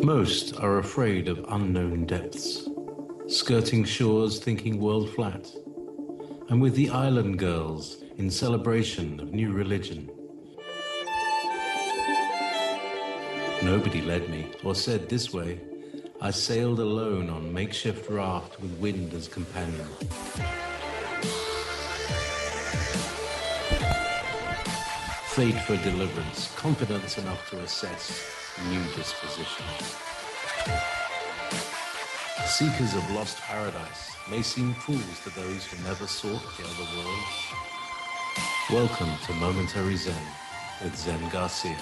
Most are afraid of unknown depths, skirting shores thinking world flat, and with the island girls in celebration of new religion. Nobody led me or said this way. I sailed alone on makeshift raft with wind as companion. Fate for deliverance, confidence enough to assess new dispositions. Seekers of lost paradise may seem fools to those who never sought the other world. Welcome to Momentary Zen with Zen Garcia.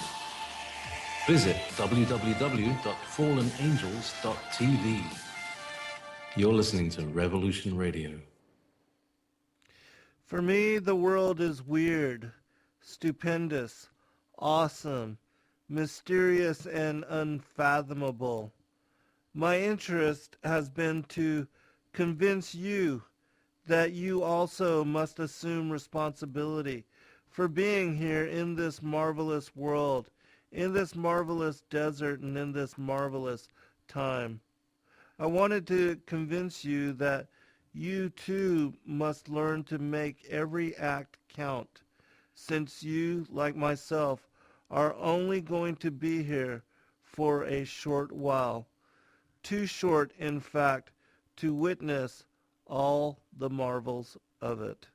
Visit www.fallenangels.tv. You're listening to Revolution Radio. For me, the world is weird, stupendous, awesome, mysterious, and unfathomable. My interest has been to convince you that you also must assume responsibility for being here in this marvelous world, in this marvelous desert, and in this marvelous time. I wanted to convince you that you too must learn to make every act count, since you, like myself, are only going to be here for a short while. Too short, in fact, to witness all the marvels of it.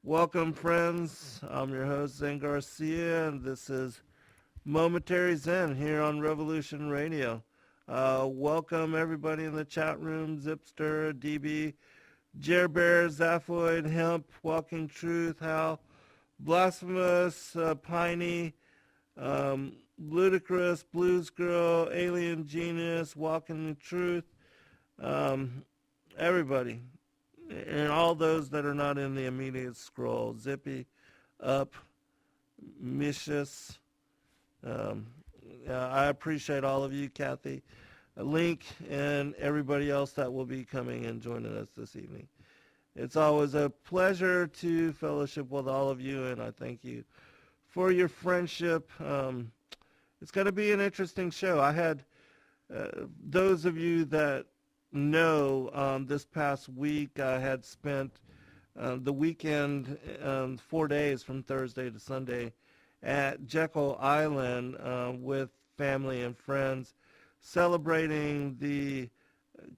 Welcome, friends. I'm your host, Zen Garcia, and this is Momentary Zen here on Revolution Radio. Welcome, everybody in the chat room, Zipster, DB, Jer Bear, Zaphoid, Hemp, Walking Truth, Hal, Blasphemous, Piney, Ludicrous, Blues Girl, Alien Genius, Walking Truth, everybody, and all those that are not in the immediate scroll, Zippy, Up, Micious. I appreciate all of you, Kathy, Link, and everybody else that will be coming and joining us this evening. It's always a pleasure to fellowship with all of you, and I thank you for your friendship. It's going to be an interesting show. I had those of you that know this past week, I had spent the weekend, 4 days from Thursday to Sunday, at Jekyll Island with family and friends, celebrating the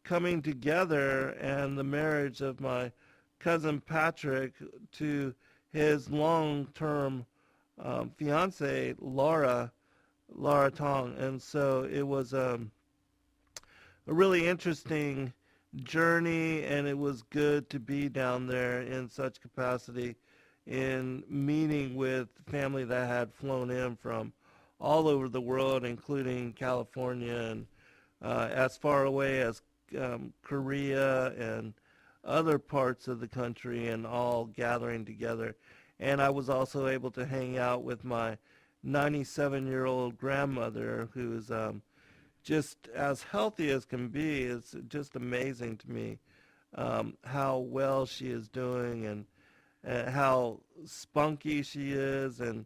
coming together and the marriage of my cousin Patrick to his long-term fiancée, Laura Tong. And so it was a really interesting journey, and it was good to be down there in such capacity in meeting with family that had flown in from all over the world, including California and as far away as Korea and other parts of the country, and all gathering together. And I was also able to hang out with my 97-year-old grandmother, who's just as healthy as can be. It's just amazing to me how well she is doing, and how spunky she is, and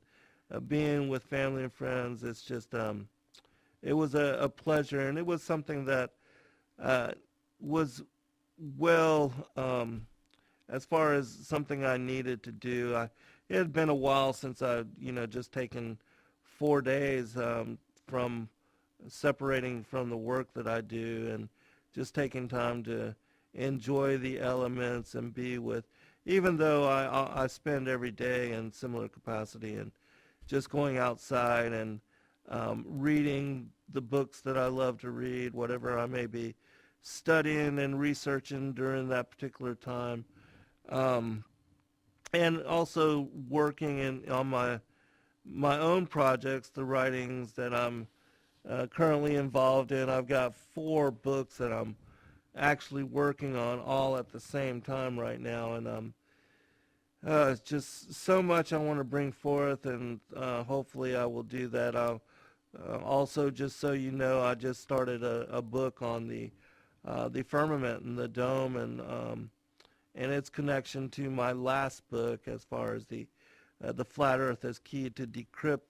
being with family and friends. It's just, it was a pleasure, and it was something that was well, as far as something I needed to do. It had been a while since I'd, just taken 4 days from separating from the work that I do, and just taking time to enjoy the elements and be with, even though I spend every day in similar capacity, and just going outside and reading the books that I love to read, whatever I may be studying and researching during that particular time, and also working on my own projects, the writings that I'm currently involved in. I've got 4 books that I'm actually working on all at the same time right now, and it's just so much I want to bring forth, and hopefully I will do that. I'll also, just so you know, I just started a book on the firmament and the dome, and its connection to my last book, as far as the flat earth is key to decrypt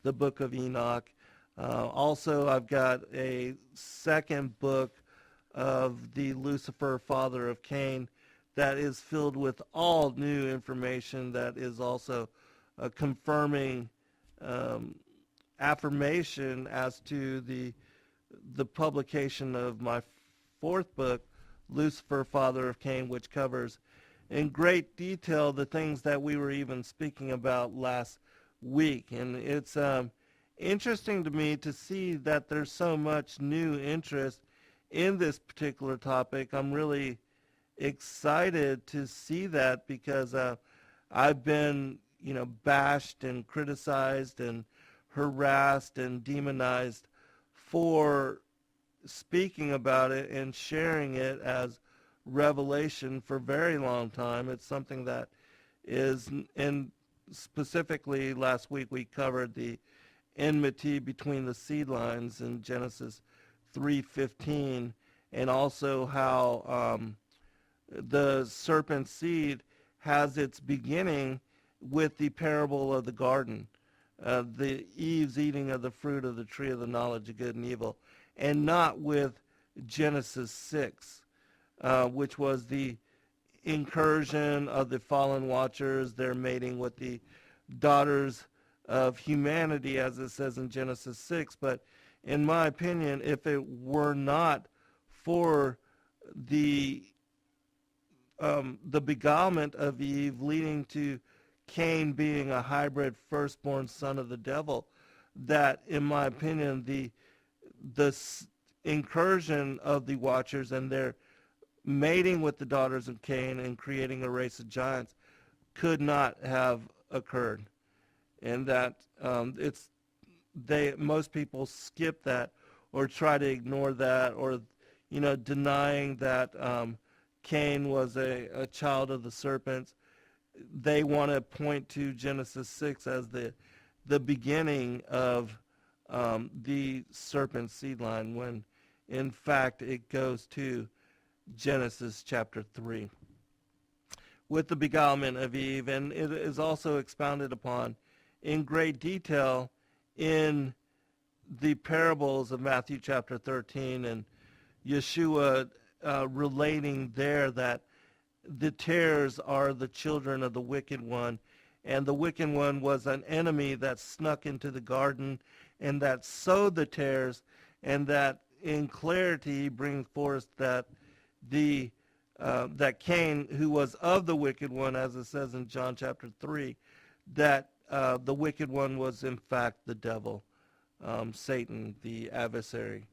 the book of Enoch. Also, I've got a second book of the Lucifer, father of Cain, that is filled with all new information that is also confirming affirmation as to the publication of my fourth book, Lucifer, Father of Cain, which covers in great detail the things that we were even speaking about last week. And it's interesting to me to see that there's so much new interest in this particular topic. I'm really excited to see that because I've been, bashed and criticized and harassed and demonized for speaking about it and sharing it as revelation for a very long time. It's something that is, and specifically last week we covered the enmity between the seed lines in Genesis 3:15, and also how the serpent seed has its beginning with the parable of the garden, the Eve's eating of the fruit of the tree of the knowledge of good and evil, and not with Genesis 6, which was the incursion of the fallen watchers, their mating with the daughters of humanity, as it says in Genesis 6. But in my opinion, if it were not for the beguilement of Eve leading to Cain being a hybrid firstborn son of the devil, that, in my opinion, the incursion of the watchers and their mating with the daughters of Cain and creating a race of giants could not have occurred. And that most people skip that or try to ignore that, or denying that Cain was a child of the serpent. They want to point to Genesis 6 as the beginning of the serpent seed line, when in fact it goes to Genesis chapter 3 with the beguilement of Eve. And it is also expounded upon in great detail in the parables of Matthew chapter 13, and Yeshua relating there that the tares are the children of the wicked one, and the wicked one was an enemy that snuck into the garden and that sowed the tares, and that in clarity bring forth that that Cain, who was of the wicked one, as it says in John chapter 3, that the wicked one was in fact the devil, Satan, the adversary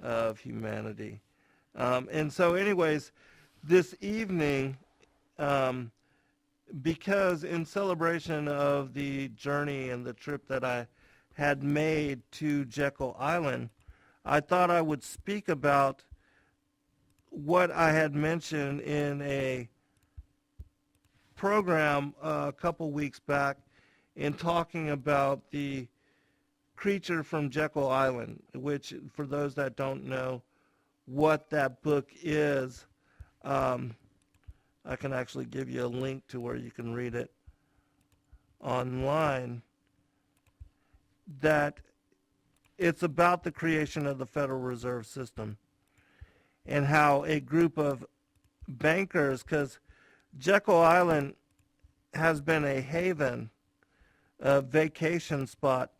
of humanity. And so anyways, this evening, because in celebration of the journey and the trip that I had made to Jekyll Island, I thought I would speak about what I had mentioned in a program a couple weeks back in talking about the creature from Jekyll Island, which, for those that don't know what that book is, I can actually give you a link to where you can read it online, that it's about the creation of the Federal Reserve System and how a group of bankers, because Jekyll Island has been a haven, a vacation spot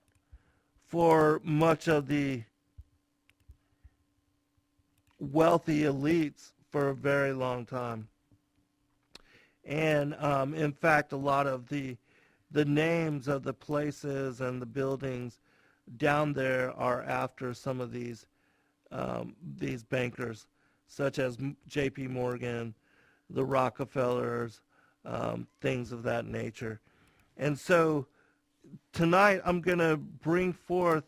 for much of the wealthy elites for a very long time. And in fact, a lot of the names of the places and the buildings down there are after some of these bankers, such as J.P. Morgan, the Rockefellers, things of that nature. And so tonight I'm going to bring forth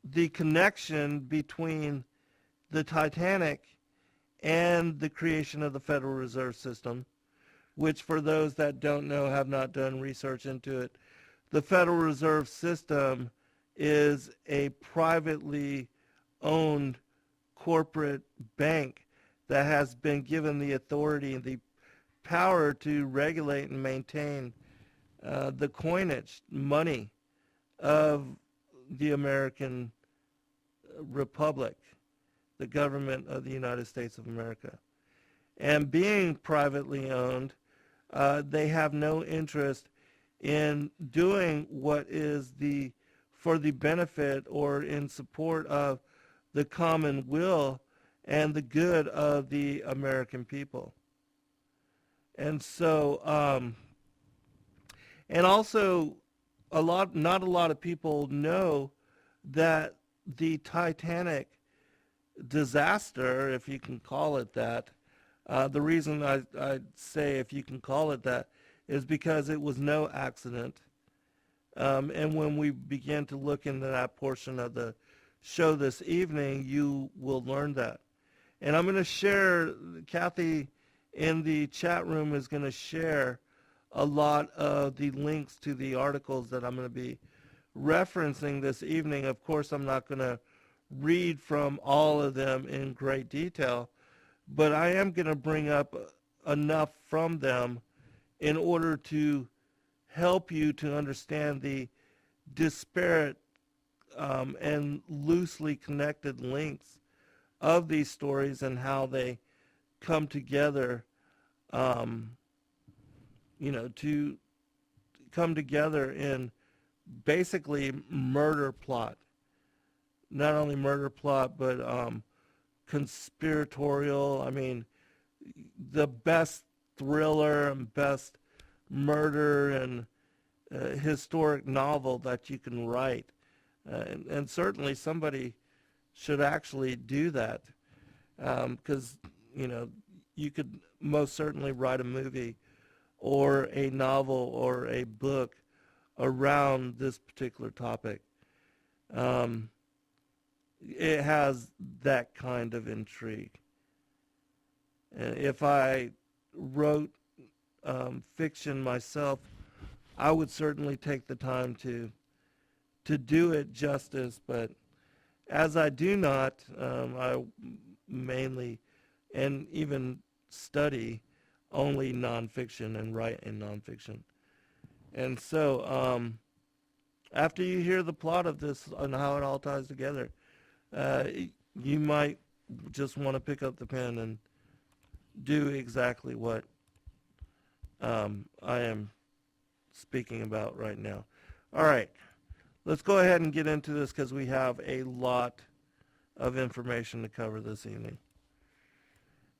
the connection between the Titanic and the creation of the Federal Reserve System, which, for those that don't know, have not done research into it, the Federal Reserve System is a privately owned corporate bank that has been given the authority and the power to regulate and maintain the coinage, money of the American Republic, the government of the United States of America. And being privately owned, they have no interest in doing what is for the benefit or in support of the common will and the good of the American people. And so, and also, not a lot of people know that the Titanic disaster, if you can call it that, the reason I say if you can call it that is because it was no accident. And when we begin to look into that portion of the show this evening, you will learn that. And I'm going to share, Kathy in the chat room is going to share a lot of the links to the articles that I'm going to be referencing this evening. Of course, I'm not going to read from all of them in great detail, but I am going to bring up enough from them in order to help you to understand the disparate and loosely connected links of these stories and how they come together, to come together in basically murder plot. Not only murder plot, but conspiratorial. I mean, the best thriller and best murder and historic novel that you can write. And certainly somebody should actually do that, because, you could most certainly write a movie or a novel or a book around this particular topic. It has that kind of intrigue. And if I wrote fiction myself, I would certainly take the time to do it justice, but as I do not, I mainly and even study only nonfiction and write in nonfiction. And so after you hear the plot of this and how it all ties together, you might just want to pick up the pen and do exactly what I am speaking about right now. All right, let's go ahead and get into this because we have a lot of information to cover this evening.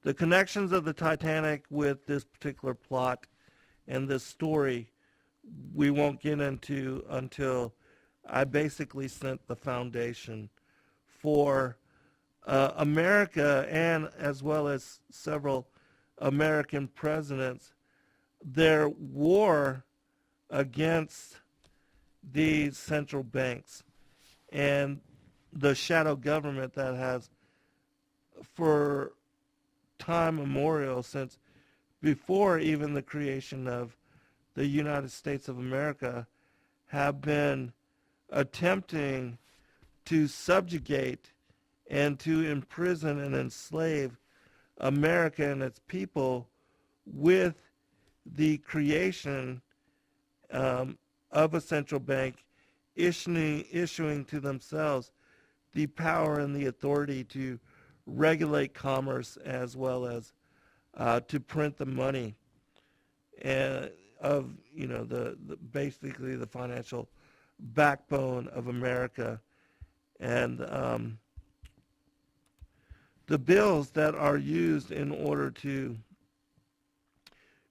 The connections of the Titanic with this particular plot and this story we won't get into until I basically set the foundation for America, and as well as several American presidents, their war against these central banks and the shadow government that has, for time immemorial, since before even the creation of the United States of America, have been attempting to subjugate and to imprison and enslave America and its people with the creation of a central bank issuing to themselves the power and the authority to regulate commerce as well as to print the money and of the basically the financial backbone of America. And the bills that are used in order to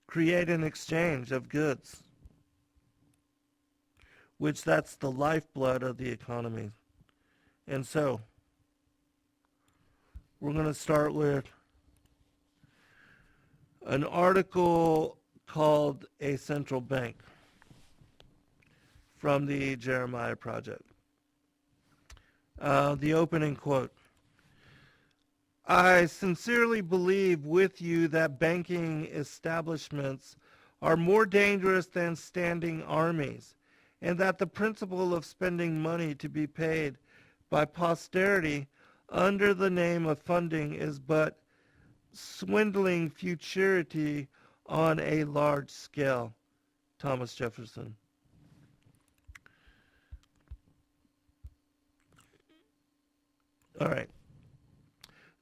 create an exchange of goods, which that's the lifeblood of the economy. And so we're going to start with an article called A Central Bank from the Jeremiah Project. The opening quote: I sincerely believe with you that banking establishments are more dangerous than standing armies, and that the principle of spending money to be paid by posterity under the name of funding is but swindling futurity on a large scale. Thomas Jefferson. All right.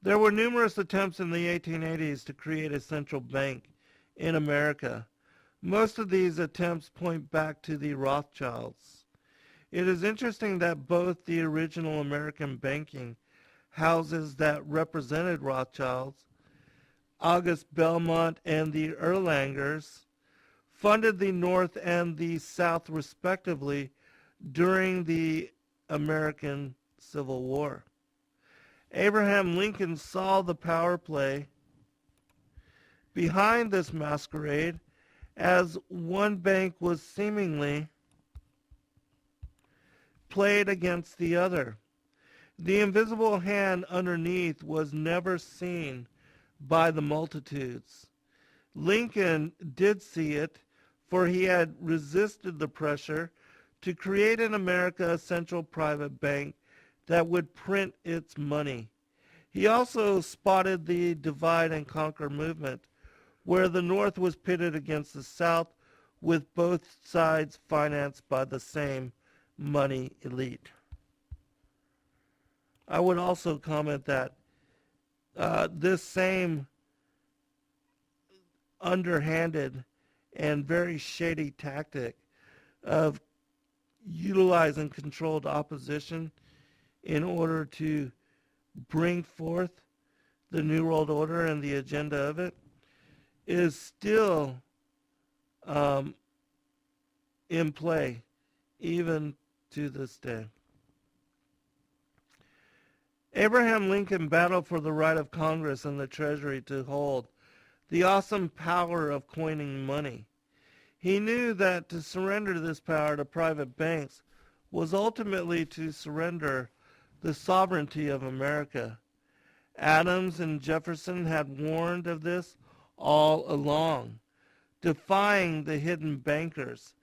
There were numerous attempts in the 1880s to create a central bank in America. Most of these attempts point back to the Rothschilds. It is interesting that both the original American banking houses that represented Rothschilds, August Belmont and the Erlangers, funded the North and the South respectively during the American Civil War. Abraham Lincoln saw the power play behind this masquerade as one bank was seemingly played against the other. The invisible hand underneath was never seen by the multitudes. Lincoln did see it, for he had resisted the pressure to create in America a central private bank that would print its money. He also spotted the divide and conquer movement, where the North was pitted against the South, with both sides financed by the same money elite. I would also comment that this same underhanded and very shady tactic of utilizing controlled opposition in order to bring forth the New World Order and the agenda of it is still in play even to this day. Abraham Lincoln battled for the right of Congress and the Treasury to hold the awesome power of coining money. He knew that to surrender this power to private banks was ultimately to surrender the sovereignty of America. Adams and Jefferson had warned of this all along. Defying the hidden bankers,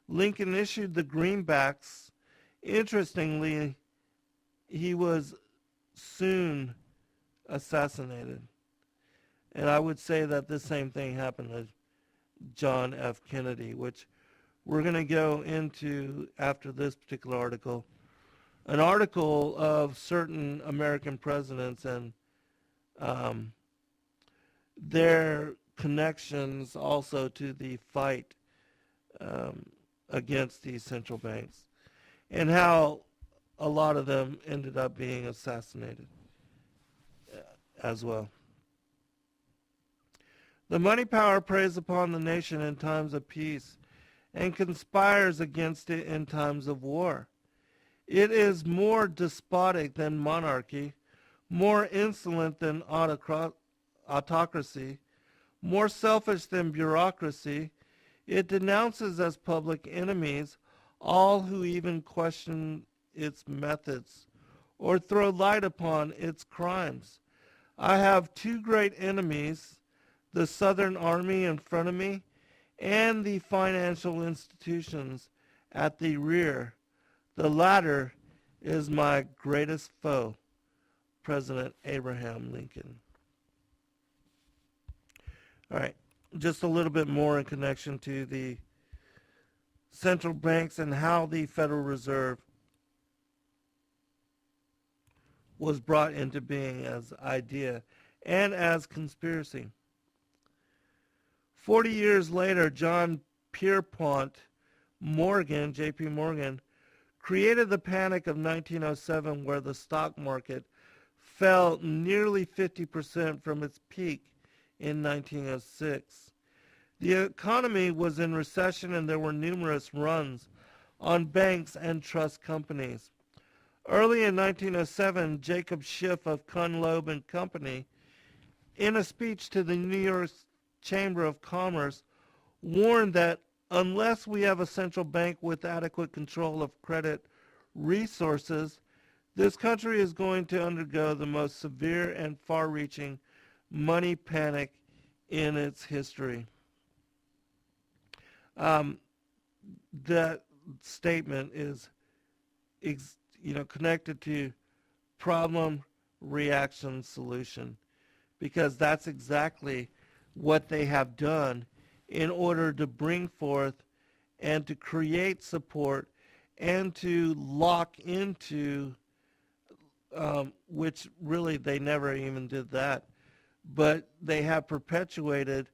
Lincoln issued the greenbacks. Interestingly, he was soon assassinated. And I would say that the same thing happened to John F. Kennedy, which we're going to go into after this particular article. An article of certain American presidents and their connections also to the fight against these central banks, and how a lot of them ended up being assassinated as well. The money power preys upon the nation in times of peace and conspires against it in times of war. It is more despotic than monarchy, more insolent than autocracy, more selfish than bureaucracy. It denounces as public enemies all who even question its methods or throw light upon its crimes. I have two great enemies, the Southern Army in front of me and the financial institutions at the rear. The latter is my greatest foe, President Abraham Lincoln. All right, just a little bit more in connection to the central banks and how the Federal Reserve was brought into being as idea and as conspiracy. 40 years later, John Pierpont Morgan, J.P. Morgan, created the panic of 1907, where the stock market fell nearly 50% from its peak in 1906. The economy was in recession and there were numerous runs on banks and trust companies. Early in 1907, Jacob Schiff of Kunloeb and Company, in a speech to the New York Chamber of Commerce, warned that unless we have a central bank with adequate control of credit resources, this country is going to undergo the most severe and far-reaching money panic in its history. That statement is, connected to problem, reaction, solution, because that's exactly what they have done in order to bring forth and to create support and to lock into which really they never even did that, but they have perpetuated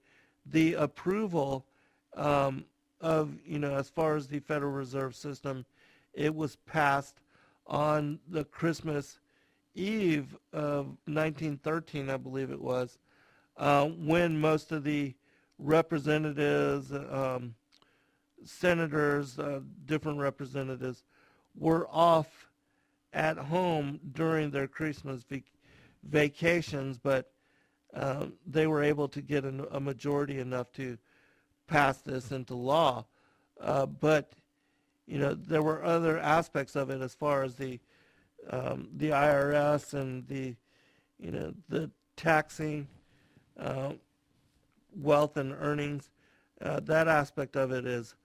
the approval of, as far as the Federal Reserve System. It was passed on the Christmas Eve of 1913, I believe it was, when most of the representatives, senators, different representatives were off at home during their Christmas vacations, but they were able to get a majority enough to pass this into law. But there were other aspects of it as far as the IRS and the taxing wealth and earnings. That aspect of it is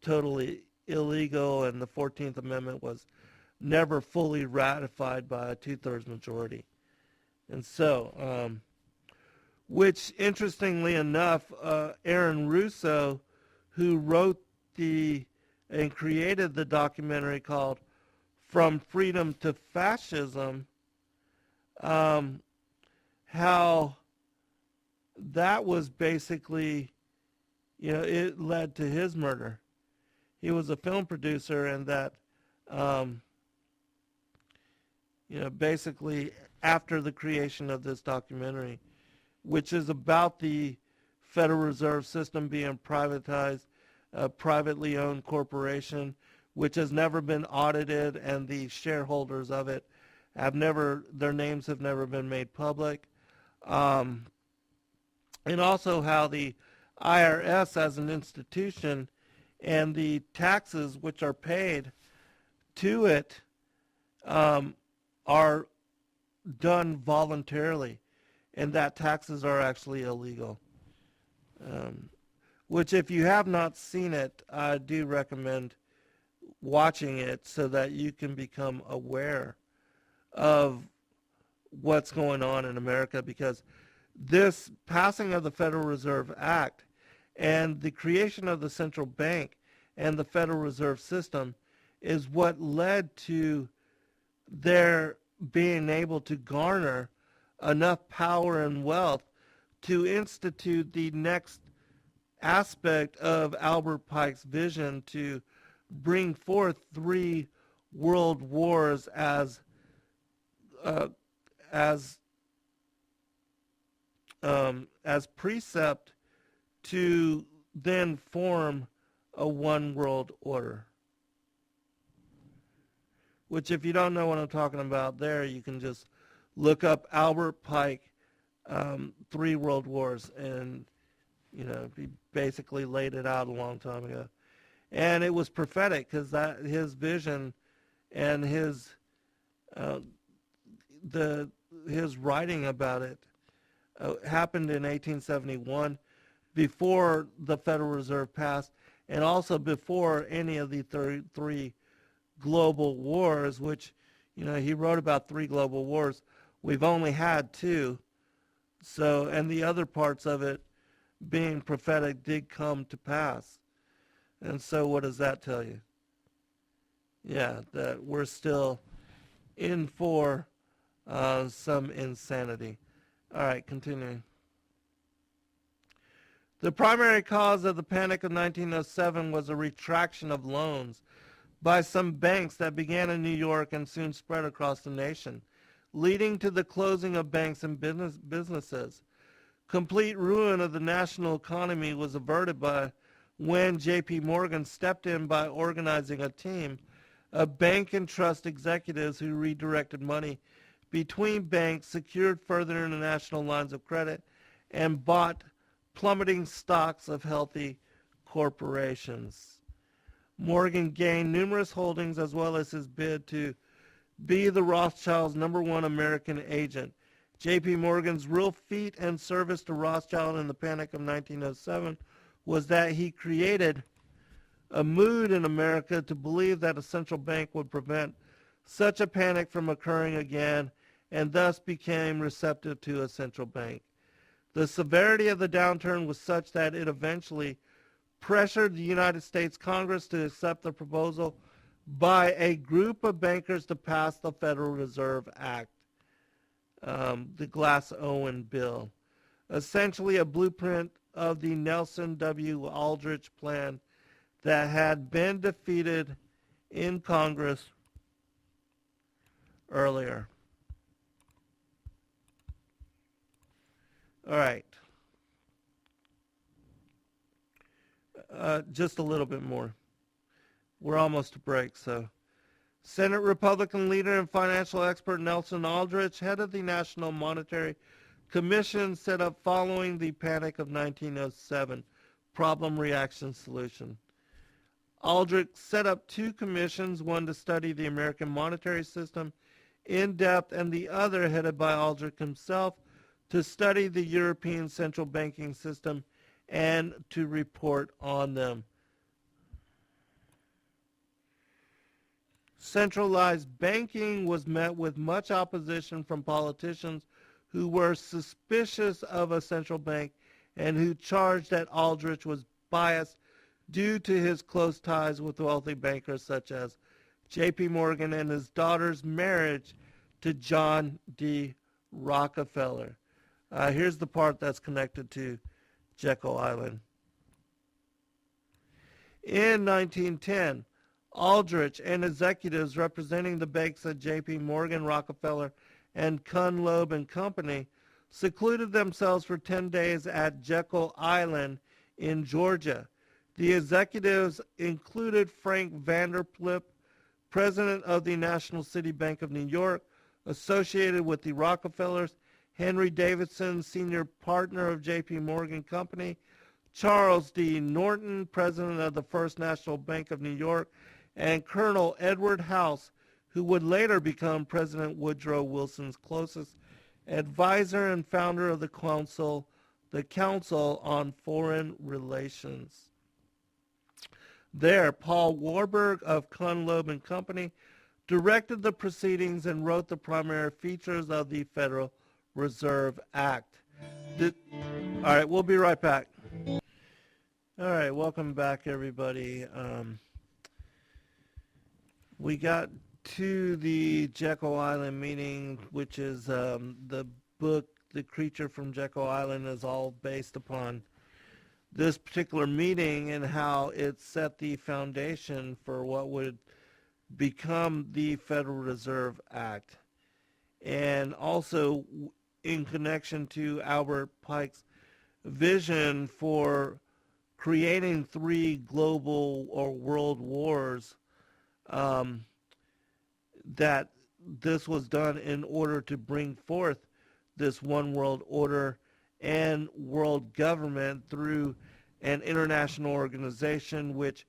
totally illegal, and the 14th Amendment was never fully ratified by a 2/3 majority. And so, which interestingly enough, Aaron Russo, who wrote and created the documentary called From Freedom to Fascism, how that was basically, it led to his murder. He was a film producer, and that, basically after the creation of this documentary, which is about the Federal Reserve System being privatized, a privately owned corporation, which has never been audited, and the shareholders of it their names have never been made public. And also how the IRS as an institution and the taxes which are paid to it are done voluntarily, and that taxes are actually illegal. Which, if you have not seen it, I do recommend watching it so that you can become aware of what's going on in America, because this passing of the Federal Reserve Act and the creation of the central bank and the Federal Reserve System is what led to their being able to garner enough power and wealth to institute the next aspect of Albert Pike's vision to bring forth 3 world wars as precept to then form a one world order. Which, if you don't know what I'm talking about there, you can just look up Albert Pike, 3 world wars, and he basically laid it out a long time ago. And it was prophetic, because his vision and his writing about it happened in 1871, before the Federal Reserve passed, and also before any of the 3 global wars, which, he wrote about 3 global wars. We've only had 2. So, and the other parts of it being prophetic did come to pass. And so what does that tell you? Yeah, that we're still in for some insanity. All right, continuing. The primary cause of the Panic of 1907 was a retraction of loans by some banks that began in New York and soon spread across the nation, leading to the closing of banks and businesses. Complete ruin of the national economy was averted by when J.P. Morgan stepped in by organizing a team of bank and trust executives who redirected money between banks, secured further international lines of credit, and bought plummeting stocks of healthy corporations. Morgan gained numerous holdings, as well as his bid to be the Rothschilds' #1 American agent. J.P. Morgan's real feat and service to Rothschild in the Panic of 1907 was that he created a mood in America to believe that a central bank would prevent such a panic from occurring again, and thus became receptive to a central bank. The severity of the downturn was such that it eventually pressured the United States Congress to accept the proposal by a group of bankers to pass the Federal Reserve Act, the Glass-Owen bill, essentially a blueprint of the Nelson W. Aldrich plan that had been defeated in Congress earlier. All right. Just a little bit more. We're almost to break, so. Senate Republican leader and financial expert Nelson Aldrich, head of the National Monetary Commission, set up following the Panic of 1907 Problem Reaction Solution. Aldrich set up two commissions, one to study the American monetary system in depth and the other, headed by Aldrich himself, to study the European central banking system and to report on them. Centralized banking was met with much opposition from politicians who were suspicious of a central bank and who charged that Aldrich was biased due to his close ties with wealthy bankers such as J.P. Morgan and his daughter's marriage to John D. Rockefeller. Here's the part that's connected to Jekyll Island. In 1910, Aldrich and executives representing the banks at J.P. Morgan, Rockefeller, and Kuhn, Loeb and Company secluded themselves for 10 days at Jekyll Island in Georgia. The executives included Frank Vanderplip, president of the National City Bank of New York, associated with the Rockefellers, Henry Davidson, senior partner of J.P. Morgan Company, Charles D. Norton, president of the First National Bank of New York, and Colonel Edward House, who would later become President Woodrow Wilson's closest advisor and founder of the Council on Foreign Relations. There, Paul Warburg of Kuhn, Loeb and Company directed the proceedings and wrote the primary features of the Federal Reserve Act. All right, we'll be right back. All right, welcome back, everybody. We got to the Jekyll Island meeting, which is the book, The Creature from Jekyll Island, is all based upon this particular meeting and how it set the foundation for what would become the Federal Reserve Act. And also in connection to Albert Pike's vision for creating 3 global or world wars, that this was done in order to bring forth this one world order and world government through an international organization which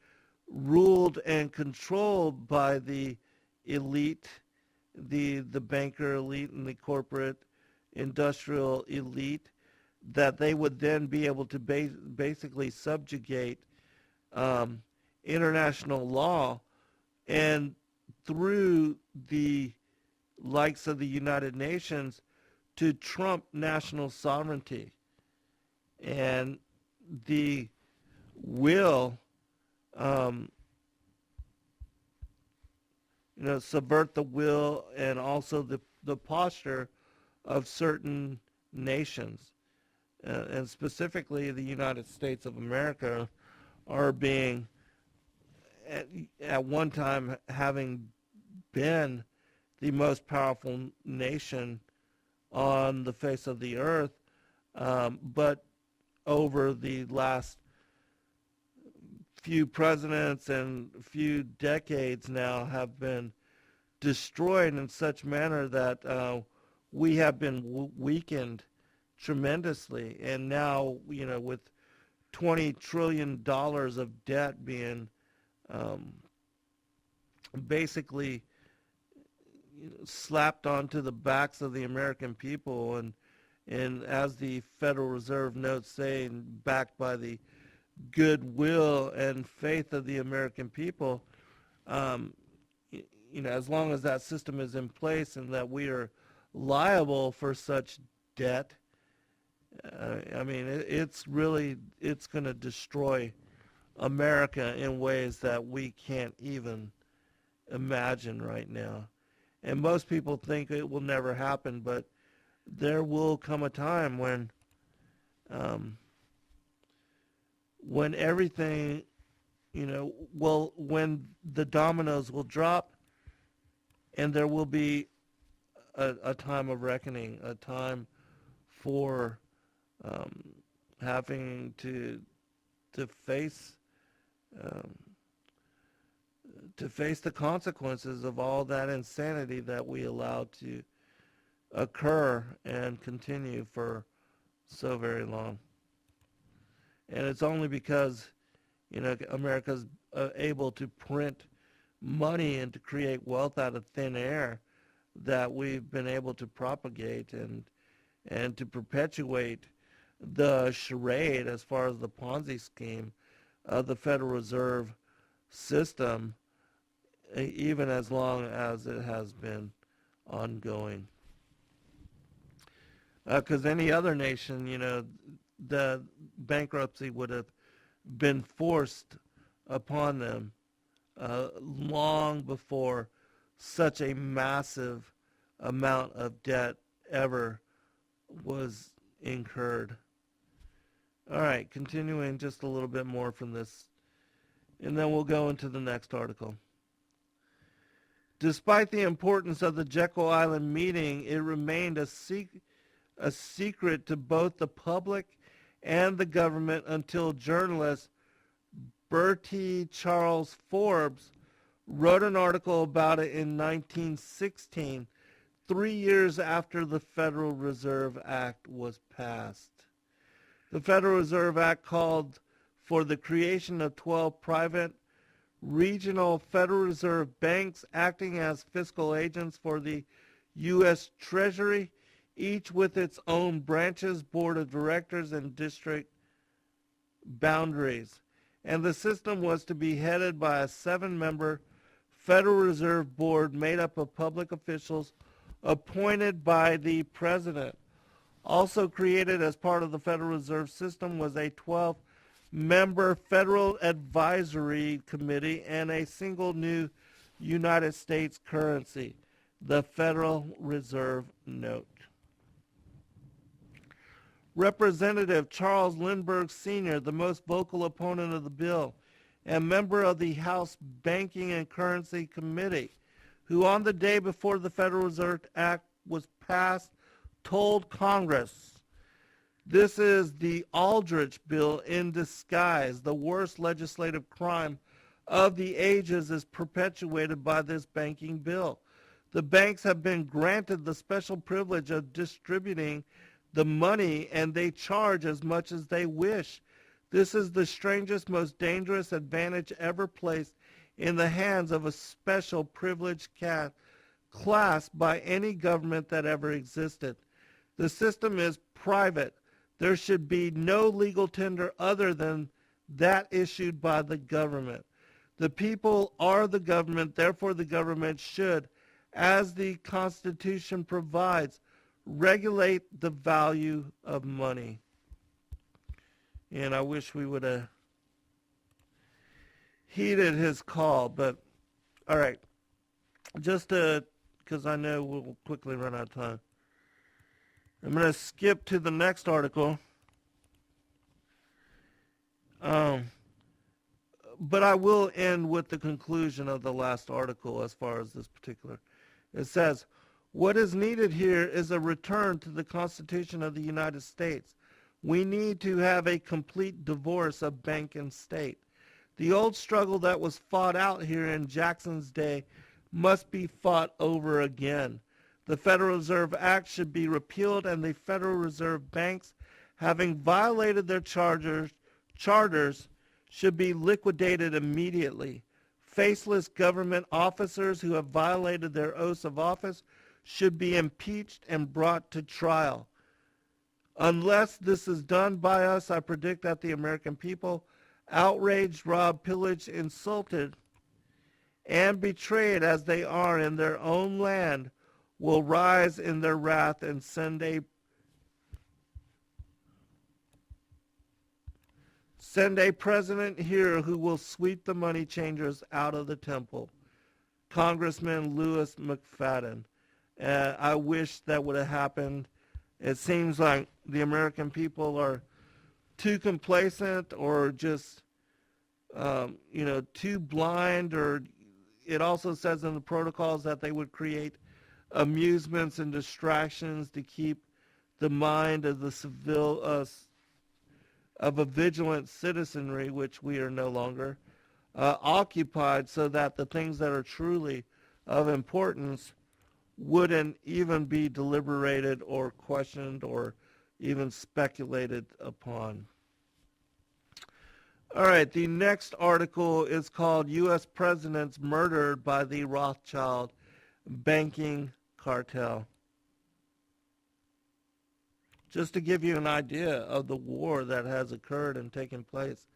ruled and controlled by the elite, the banker elite and the corporate industrial elite, that they would then be able to basically subjugate international law, and through the likes of the United Nations to trump national sovereignty and the will, subvert the will and also the posture of certain nations, and specifically the United States of America, are being, at one time, having been the most powerful nation on the face of the earth, but over the last few presidents and few decades now have been destroyed in such manner that we have been weakened tremendously. And now, with $20 trillion of debt being basically slapped onto the backs of the American people, and as the Federal Reserve notes say, backed by the goodwill and faith of the American people, as long as that system is in place and that we are liable for such debt, it's going to destroy America in ways that we can't even imagine right now. And most people think it will never happen, but there will come a time when everything, when the dominoes will drop, and there will be a time of reckoning, a time for having to face um, to face the consequences of all that insanity that we allowed to occur and continue for so very long. And it's only because, America's able to print money and to create wealth out of thin air that we've been able to propagate and to perpetuate the charade as far as the Ponzi scheme of the Federal Reserve System, even as long as it has been ongoing. Because any other nation, the bankruptcy would have been forced upon them long before such a massive amount of debt ever was incurred. All right, continuing just a little bit more from this, and then we'll go into the next article. Despite the importance of the Jekyll Island meeting, it remained a secret to both the public and the government until journalist Bertie Charles Forbes wrote an article about it in 1916, 3 years after the Federal Reserve Act was passed. The Federal Reserve Act called for the creation of 12 private regional Federal Reserve banks acting as fiscal agents for the U.S. Treasury, each with its own branches, board of directors, and district boundaries. And the system was to be headed by a 7-member Federal Reserve Board made up of public officials appointed by the President. Also created as part of the Federal Reserve System was a 12-member Federal Advisory Committee and a single new United States currency, the Federal Reserve Note. Representative Charles Lindbergh Sr., the most vocal opponent of the bill, and member of the House Banking and Currency Committee, who on the day before the Federal Reserve Act was passed, told Congress, "This is the Aldrich Bill in disguise. The worst legislative crime of the ages is perpetuated by this banking bill. The banks have been granted the special privilege of distributing the money, and they charge as much as they wish. This is the strangest, most dangerous advantage ever placed in the hands of a special privileged class by any government that ever existed. The system is private. There should be no legal tender other than that issued by the government. The people are the government, therefore the government should, as the Constitution provides, regulate the value of money." And I wish we would have heeded his call, but all right. Just because I know we'll quickly run out of time, I'm going to skip to the next article. But I will end with the conclusion of the last article as far as this particular. It says, "What is needed here is a return to the Constitution of the United States. We need to have a complete divorce of bank and state. The old struggle that was fought out here in Jackson's day must be fought over again. The Federal Reserve Act should be repealed, and the Federal Reserve banks, having violated their charters, should be liquidated immediately. Faceless government officers who have violated their oaths of office should be impeached and brought to trial. Unless this is done by us, I predict that the American people, outraged, robbed, pillaged, insulted, and betrayed as they are in their own land, will rise in their wrath and send a president here who will sweep the money changers out of the temple." Congressman Louis McFadden. I wish that would have happened. It seems like the American people are too complacent or just, too blind, or it also says in the protocols that they would create amusements and distractions to keep the mind of of a vigilant citizenry, which we are no longer, occupied, so that the things that are truly of importance wouldn't even be deliberated or questioned or even speculated upon. All right, the next article is called U.S. Presidents Murdered by the Rothschild Banking Cartel. Just to give you an idea of the war that has occurred and taken place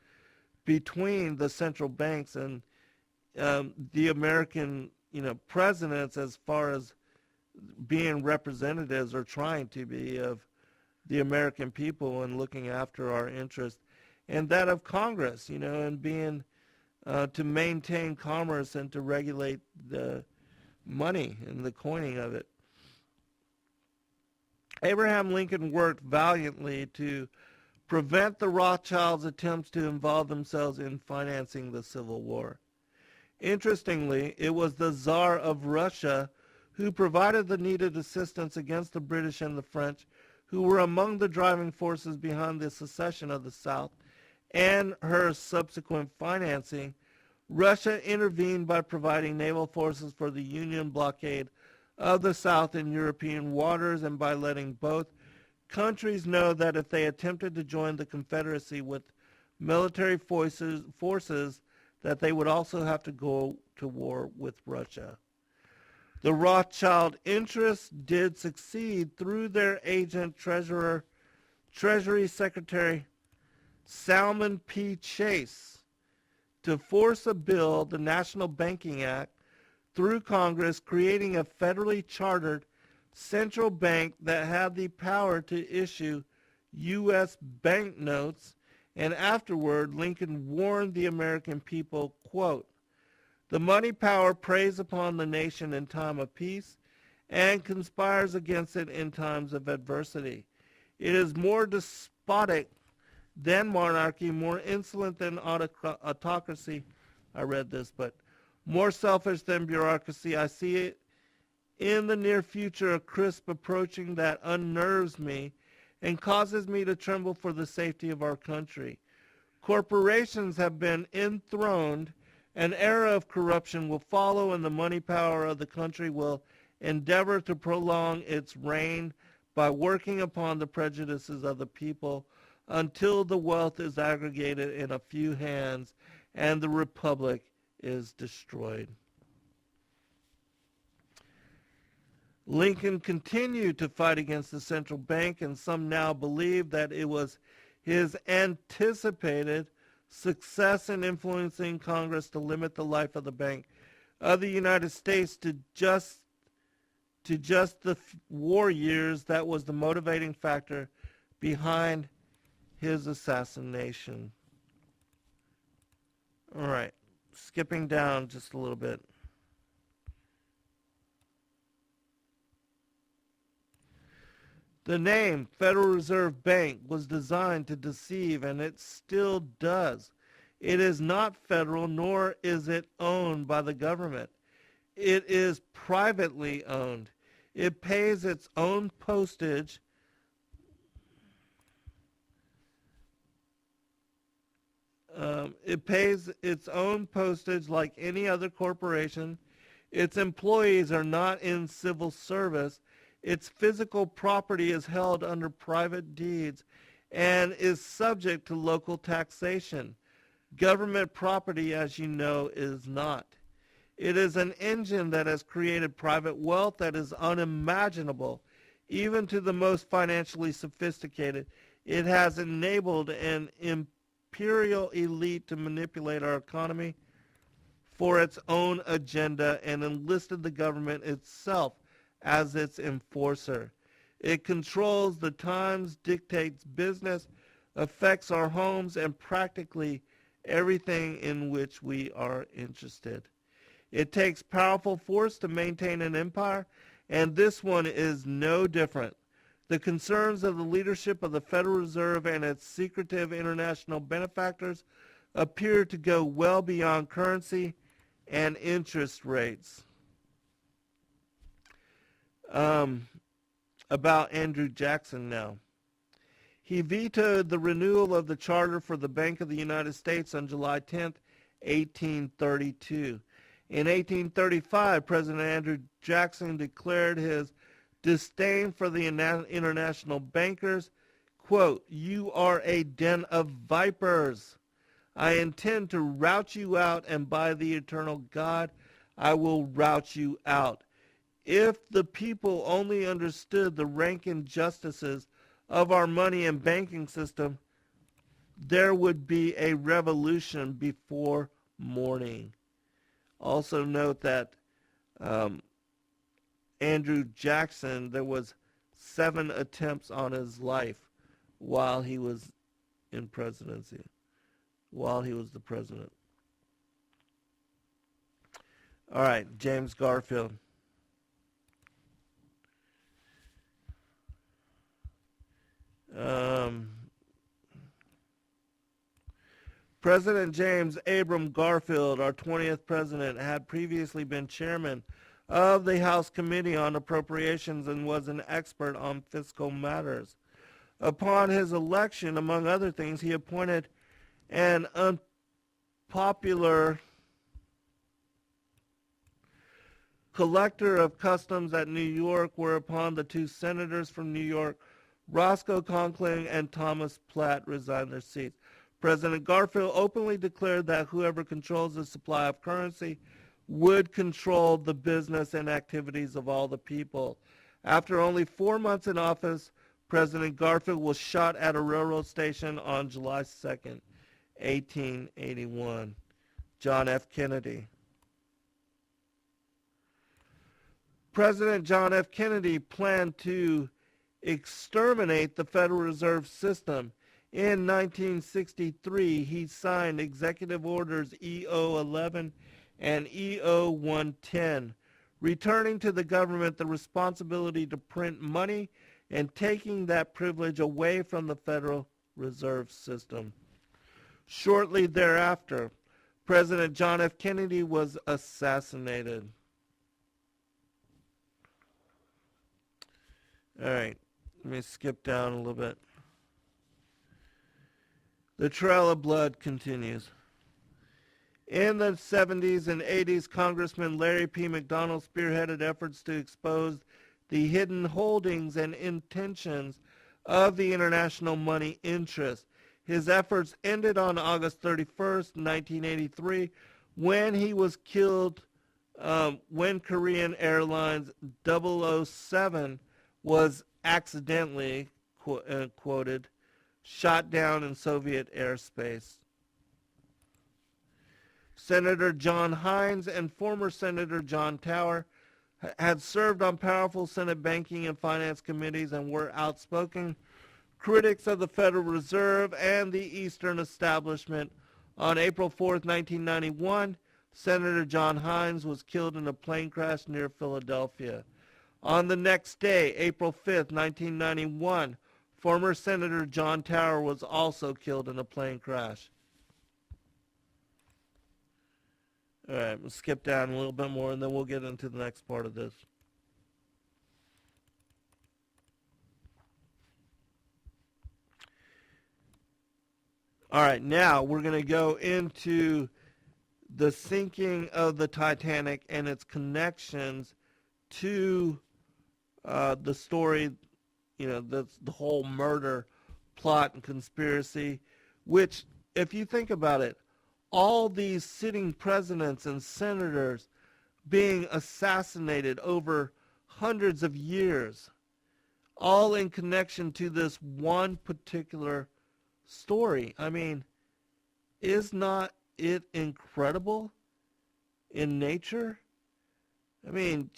between the central banks and the American, presidents, as far as being representatives or trying to be of the American people and looking after our interests, and that of Congress, and being to maintain commerce and to regulate the money and the coining of it. Abraham Lincoln worked valiantly to prevent the Rothschilds' attempts to involve themselves in financing the Civil War. Interestingly, it was the Tsar of Russia who provided the needed assistance against the British and the French, who were among the driving forces behind the secession of the South and her subsequent financing. Russia intervened by providing naval forces for the Union blockade of the South in European waters, and by letting both countries know that if they attempted to join the Confederacy with military forces, that they would also have to go to war with Russia. The Rothschild interests did succeed through their agent, Treasury Secretary Salmon P. Chase, to force a bill, the National Banking Act, through Congress, creating a federally chartered central bank that had the power to issue U.S. banknotes. And afterward, Lincoln warned the American people, quote, "The money power preys upon the nation in time of peace and conspires against it in times of adversity. It is more despotic than monarchy, more insolent than autocracy." I read this, but more selfish than bureaucracy. I see it in the near future, a crisp approaching that unnerves me and causes me to tremble for the safety of our country. Corporations have been enthroned. An era of corruption will follow, and the money power of the country will endeavor to prolong its reign by working upon the prejudices of the people until the wealth is aggregated in a few hands and the republic is destroyed. Lincoln continued to fight against the central bank, and some now believe that it was his anticipated success in influencing Congress to limit the life of the Bank of the United States to just the war years that was the motivating factor behind his assassination. All right, skipping down just a little bit. The name Federal Reserve Bank was designed to deceive, and it still does. It is not federal, nor is it owned by the government. It is privately owned. It pays its own postage. It pays its own postage like any other corporation. Its employees are not in civil service. Its physical property is held under private deeds and is subject to local taxation. Government property, as you know, is not. It is an engine that has created private wealth that is unimaginable, even to the most financially sophisticated. It has enabled an imperial elite to manipulate our economy for its own agenda and enlisted the government itself as its enforcer. It controls the times, dictates business, affects our homes, and practically everything in which we are interested. It takes powerful force to maintain an empire, and this one is no different. The concerns of the leadership of the Federal Reserve and its secretive international benefactors appear to go well beyond currency and interest rates. About Andrew Jackson now. He vetoed the renewal of the charter for the Bank of the United States on July 10, 1832. In 1835, President Andrew Jackson declared his disdain for the international bankers. Quote, "You are a den of vipers. I intend to rout you out, and by the eternal God, I will rout you out. If the people only understood the rank injustices of our money and banking system, there would be a revolution before morning." Also note that Andrew Jackson, there was 7 attempts on his life while he was in presidency, while he was the president. All right, James Garfield. President James Abram Garfield, our 20th president, had previously been chairman of the House Committee on Appropriations and was an expert on fiscal matters. Upon his election, among other things, he appointed an unpopular collector of customs at New York, whereupon the 2 senators from New York, Roscoe Conkling and Thomas Platt, resigned their seats. President Garfield openly declared that whoever controls the supply of currency would control the business and activities of all the people. After only 4 months in office, President Garfield was shot at a railroad station on July 2nd, 1881. John F. Kennedy. President John F. Kennedy planned to exterminate the Federal Reserve System. In 1963, he signed Executive Orders EO 11 and EO 110, returning to the government the responsibility to print money and taking that privilege away from the Federal Reserve System. Shortly thereafter, President John F. Kennedy was assassinated. All right, let me skip down a little bit. The trail of blood continues. In the 70s and 80s, Congressman Larry P. McDonald spearheaded efforts to expose the hidden holdings and intentions of the international money interest. His efforts ended on August 31st, 1983, when he was killed when Korean Airlines 007 was accidentally, quoted, shot down in Soviet airspace. Senator John Hines and former Senator John Tower had served on powerful Senate banking and finance committees and were outspoken critics of the Federal Reserve and the Eastern establishment. On April 4th, 1991, Senator John Hines was killed in a plane crash near Philadelphia. On the next day, April 5th, 1991, former Senator John Tower was also killed in a plane crash. All right, we'll skip down a little bit more, and then we'll get into the next part of this. All right, now we're going to go into the sinking of the Titanic and its connections to the story, the whole murder plot and conspiracy, which, if you think about it, all these sitting presidents and senators being assassinated over hundreds of years, all in connection to this one particular story. I mean, is not it incredible in nature? I mean,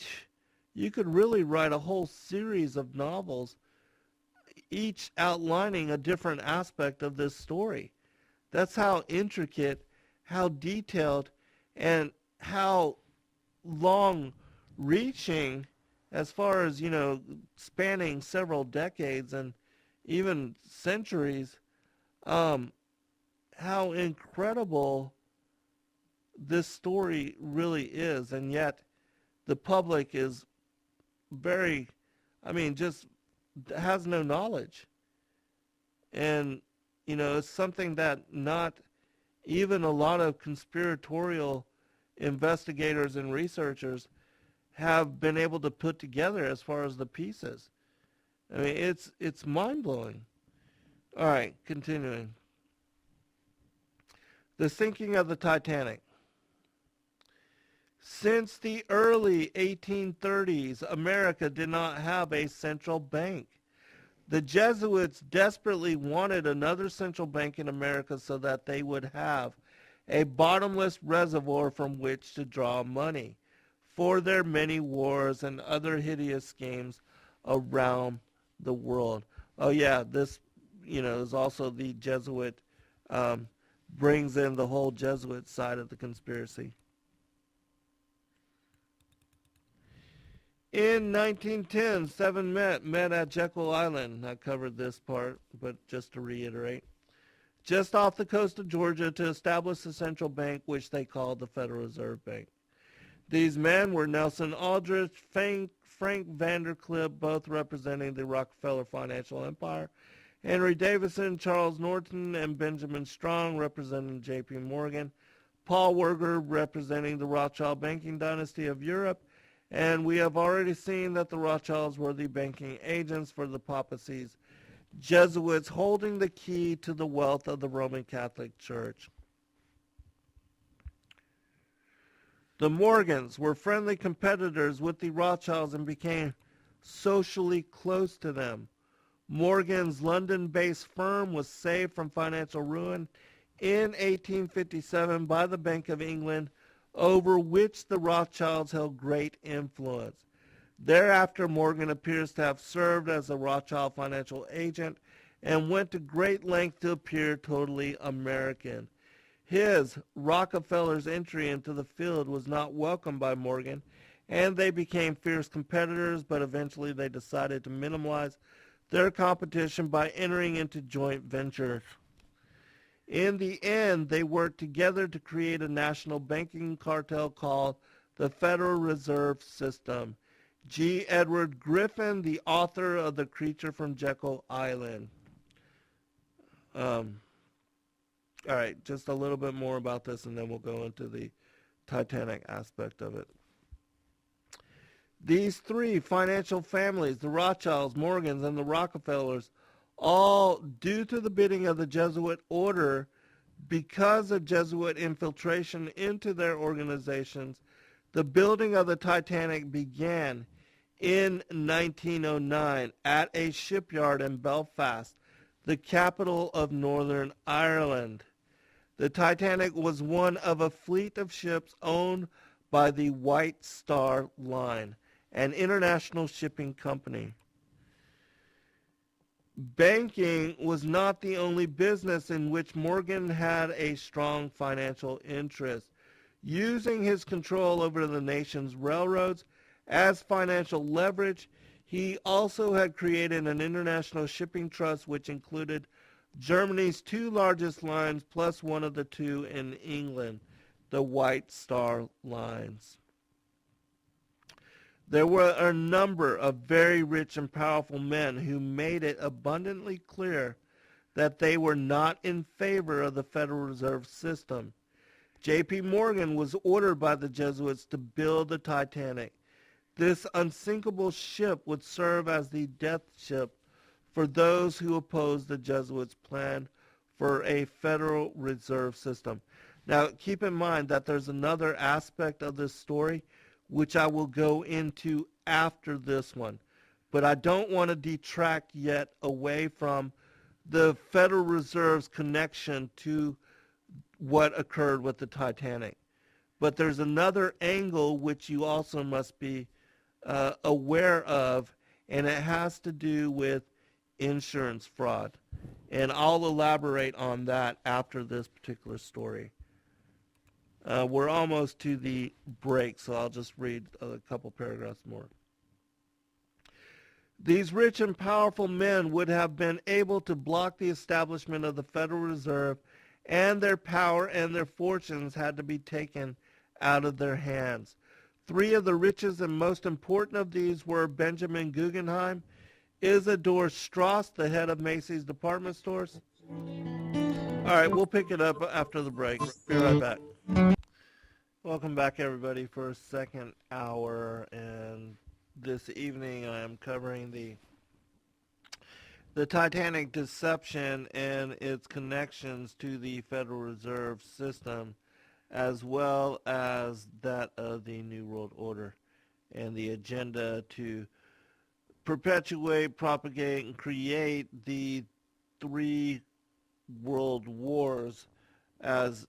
you could really write a whole series of novels, each outlining a different aspect of this story. That's how intricate, how detailed, and how long reaching as far as, spanning several decades and even centuries, how incredible this story really is. And yet the public is just has no knowledge. And, it's something that not even a lot of conspiratorial investigators and researchers have been able to put together as far as the pieces. I mean, it's mind-blowing. All right, continuing. The sinking of the Titanic. Since the early 1830s, America did not have a central bank. The Jesuits desperately wanted another central bank in America so that they would have a bottomless reservoir from which to draw money for their many wars and other hideous schemes around the world. Oh yeah, this, is also the Jesuit, brings in the whole Jesuit side of the conspiracy. In 1910, seven met at Jekyll Island. I covered this part, but just to reiterate. Just off the coast of Georgia to establish a central bank, which they called the Federal Reserve Bank. These men were Nelson Aldrich, Frank Vandercliff, both representing the Rockefeller financial empire, Henry Davison, Charles Norton, and Benjamin Strong, representing J.P. Morgan, Paul Werger, representing the Rothschild banking dynasty of Europe, and we have already seen that the Rothschilds were the banking agents for the papacy's Jesuits, holding the key to the wealth of the Roman Catholic Church. The Morgans were friendly competitors with the Rothschilds and became socially close to them. Morgan's London-based firm was saved from financial ruin in 1857 by the Bank of England, over which the Rothschilds held great influence. Thereafter, Morgan appears to have served as a Rothschild financial agent and went to great length to appear totally American. His, Rockefeller's, entry into the field was not welcomed by Morgan, and they became fierce competitors, but eventually they decided to minimize their competition by entering into joint ventures. In the end, they worked together to create a national banking cartel called the Federal Reserve System. G. Edward Griffin, the author of The Creature from Jekyll Island. All right, just a little bit more about this, and then we'll go into the Titanic aspect of it. These three financial families, the Rothschilds, Morgans, and the Rockefellers, all due to the bidding of the Jesuit order, because of Jesuit infiltration into their organizations, the building of the Titanic began in 1909 at a shipyard in Belfast, the capital of Northern Ireland. The Titanic was one of a fleet of ships owned by the White Star Line, an international shipping company. Banking was not the only business in which Morgan had a strong financial interest. Using his control over the nation's railroads as financial leverage, he also had created an international shipping trust which included Germany's two largest lines plus one of the two in England, the White Star Lines. There were a number of very rich and powerful men who made it abundantly clear that they were not in favor of the Federal Reserve System. J.P. Morgan was ordered by the Jesuits to build the Titanic. This unsinkable ship would serve as the death ship for those who opposed the Jesuits' plan for a Federal Reserve System. Now, keep in mind that there's another aspect of this story which I will go into after this one. But I don't want to detract yet away from the Federal Reserve's connection to what occurred with the Titanic. But there's another angle which you also must be aware of, and it has to do with insurance fraud. And I'll elaborate on that after this particular story. We're almost to the break, so I'll just read a couple paragraphs more. These rich and powerful men would have been able to block the establishment of the Federal Reserve, and their power and their fortunes had to be taken out of their hands. Three of the richest and most important of these were Benjamin Guggenheim, Isidor Strauss, the head of Macy's department stores. All right, we'll pick it up after the break. Be right back. Welcome back, everybody, for a second hour, and this evening I am covering the Titanic deception and its connections to the Federal Reserve System, as well as that of the New World Order and the agenda to perpetuate, propagate, and create the three world wars as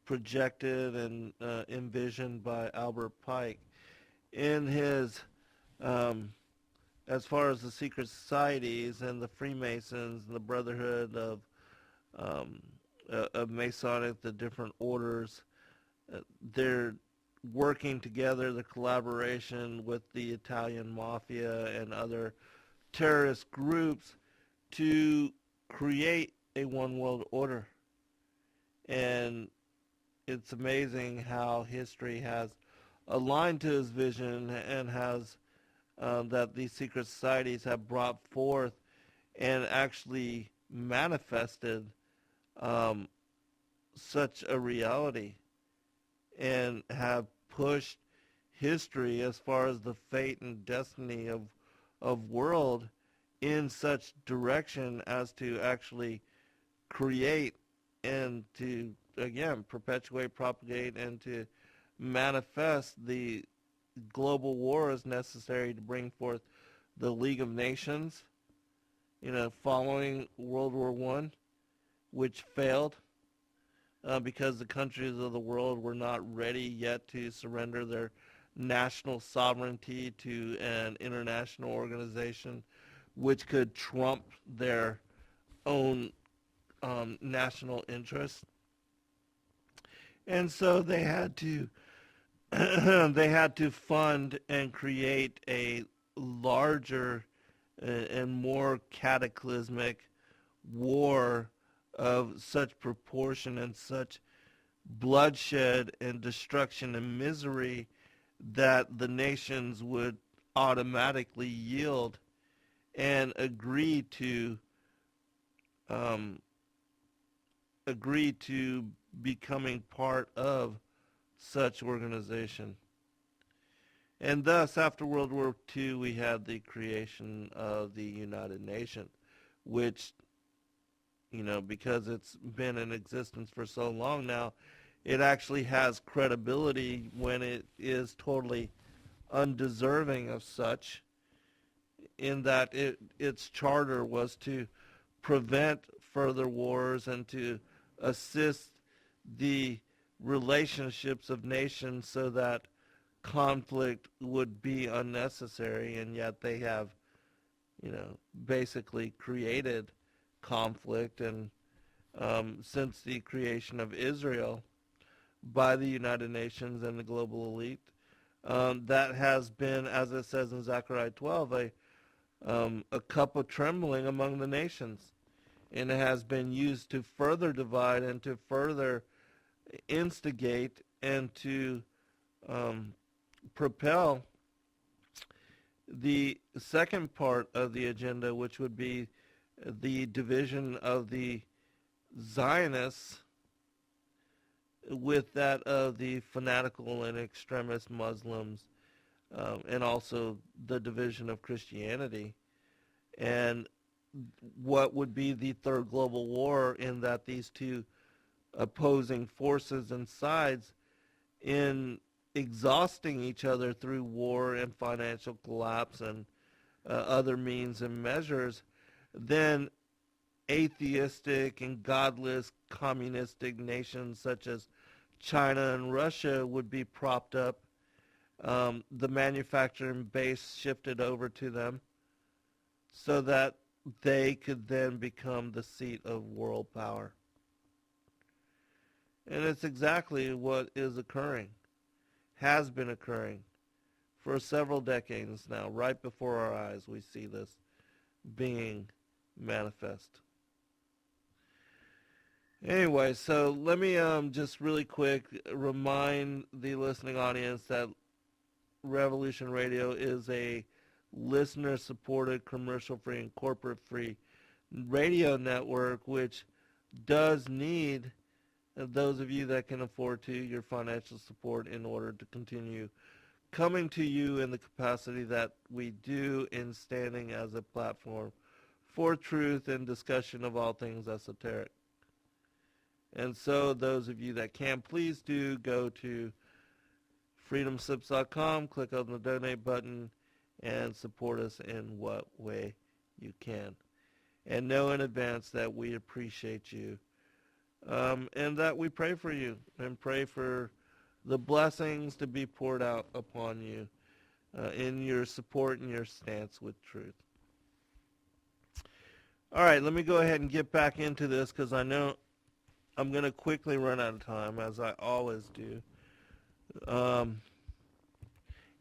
projected and envisioned by Albert Pike in his as far as the secret societies and the Freemasons and the Brotherhood of Masonic, the different orders. They're working together, the collaboration with the Italian Mafia and other terrorist groups to create a one world order. And it's amazing how history has aligned to his vision and has that these secret societies have brought forth and actually manifested such a reality and have pushed history as far as the fate and destiny of world in such direction as to actually create and to, again, perpetuate, propagate, and to manifest the global war as necessary to bring forth the League of Nations, following World War I, which failed because the countries of the world were not ready yet to surrender their national sovereignty to an international organization which could trump their own national interests. And so they had to fund and create a larger and more cataclysmic war of such proportion and such bloodshed and destruction and misery that the nations would automatically yield and agree to becoming part of such organization. And thus, after World War II, we had the creation of the United Nations, which, because it's been in existence for so long now, it actually has credibility when it is totally undeserving of such, in that its charter was to prevent further wars and to assist the relationships of nations so that conflict would be unnecessary, and yet they have, basically created conflict. And since the creation of Israel by the United Nations and the global elite, that has been, as it says in Zechariah 12, a cup of trembling among the nations. And it has been used to further divide and to further instigate and to propel the second part of the agenda, which would be the division of the Zionists with that of the fanatical and extremist Muslims, and also the division of Christianity, and what would be the third global war, in that these two opposing forces and sides, in exhausting each other through war and financial collapse and other means and measures, then atheistic and godless communistic nations such as China and Russia would be propped up, the manufacturing base shifted over to them, so that they could then become the seat of world power. And it's exactly what is occurring, has been occurring for several decades now. Right before our eyes, we see this being manifest. Anyway, so let me just really quick remind the listening audience that Revolution Radio is a listener-supported, commercial-free, and corporate-free radio network, which does need those of you that can afford to, your financial support in order to continue coming to you in the capacity that we do in standing as a platform for truth and discussion of all things esoteric. And so those of you that can, please do go to freedomsips.com, click on the donate button, and support us in what way you can. And know in advance that we appreciate you, and that we pray for you and pray for the blessings to be poured out upon you in your support and your stance with truth. All right, let me go ahead and get back into this because I know I'm going to quickly run out of time, as I always do. And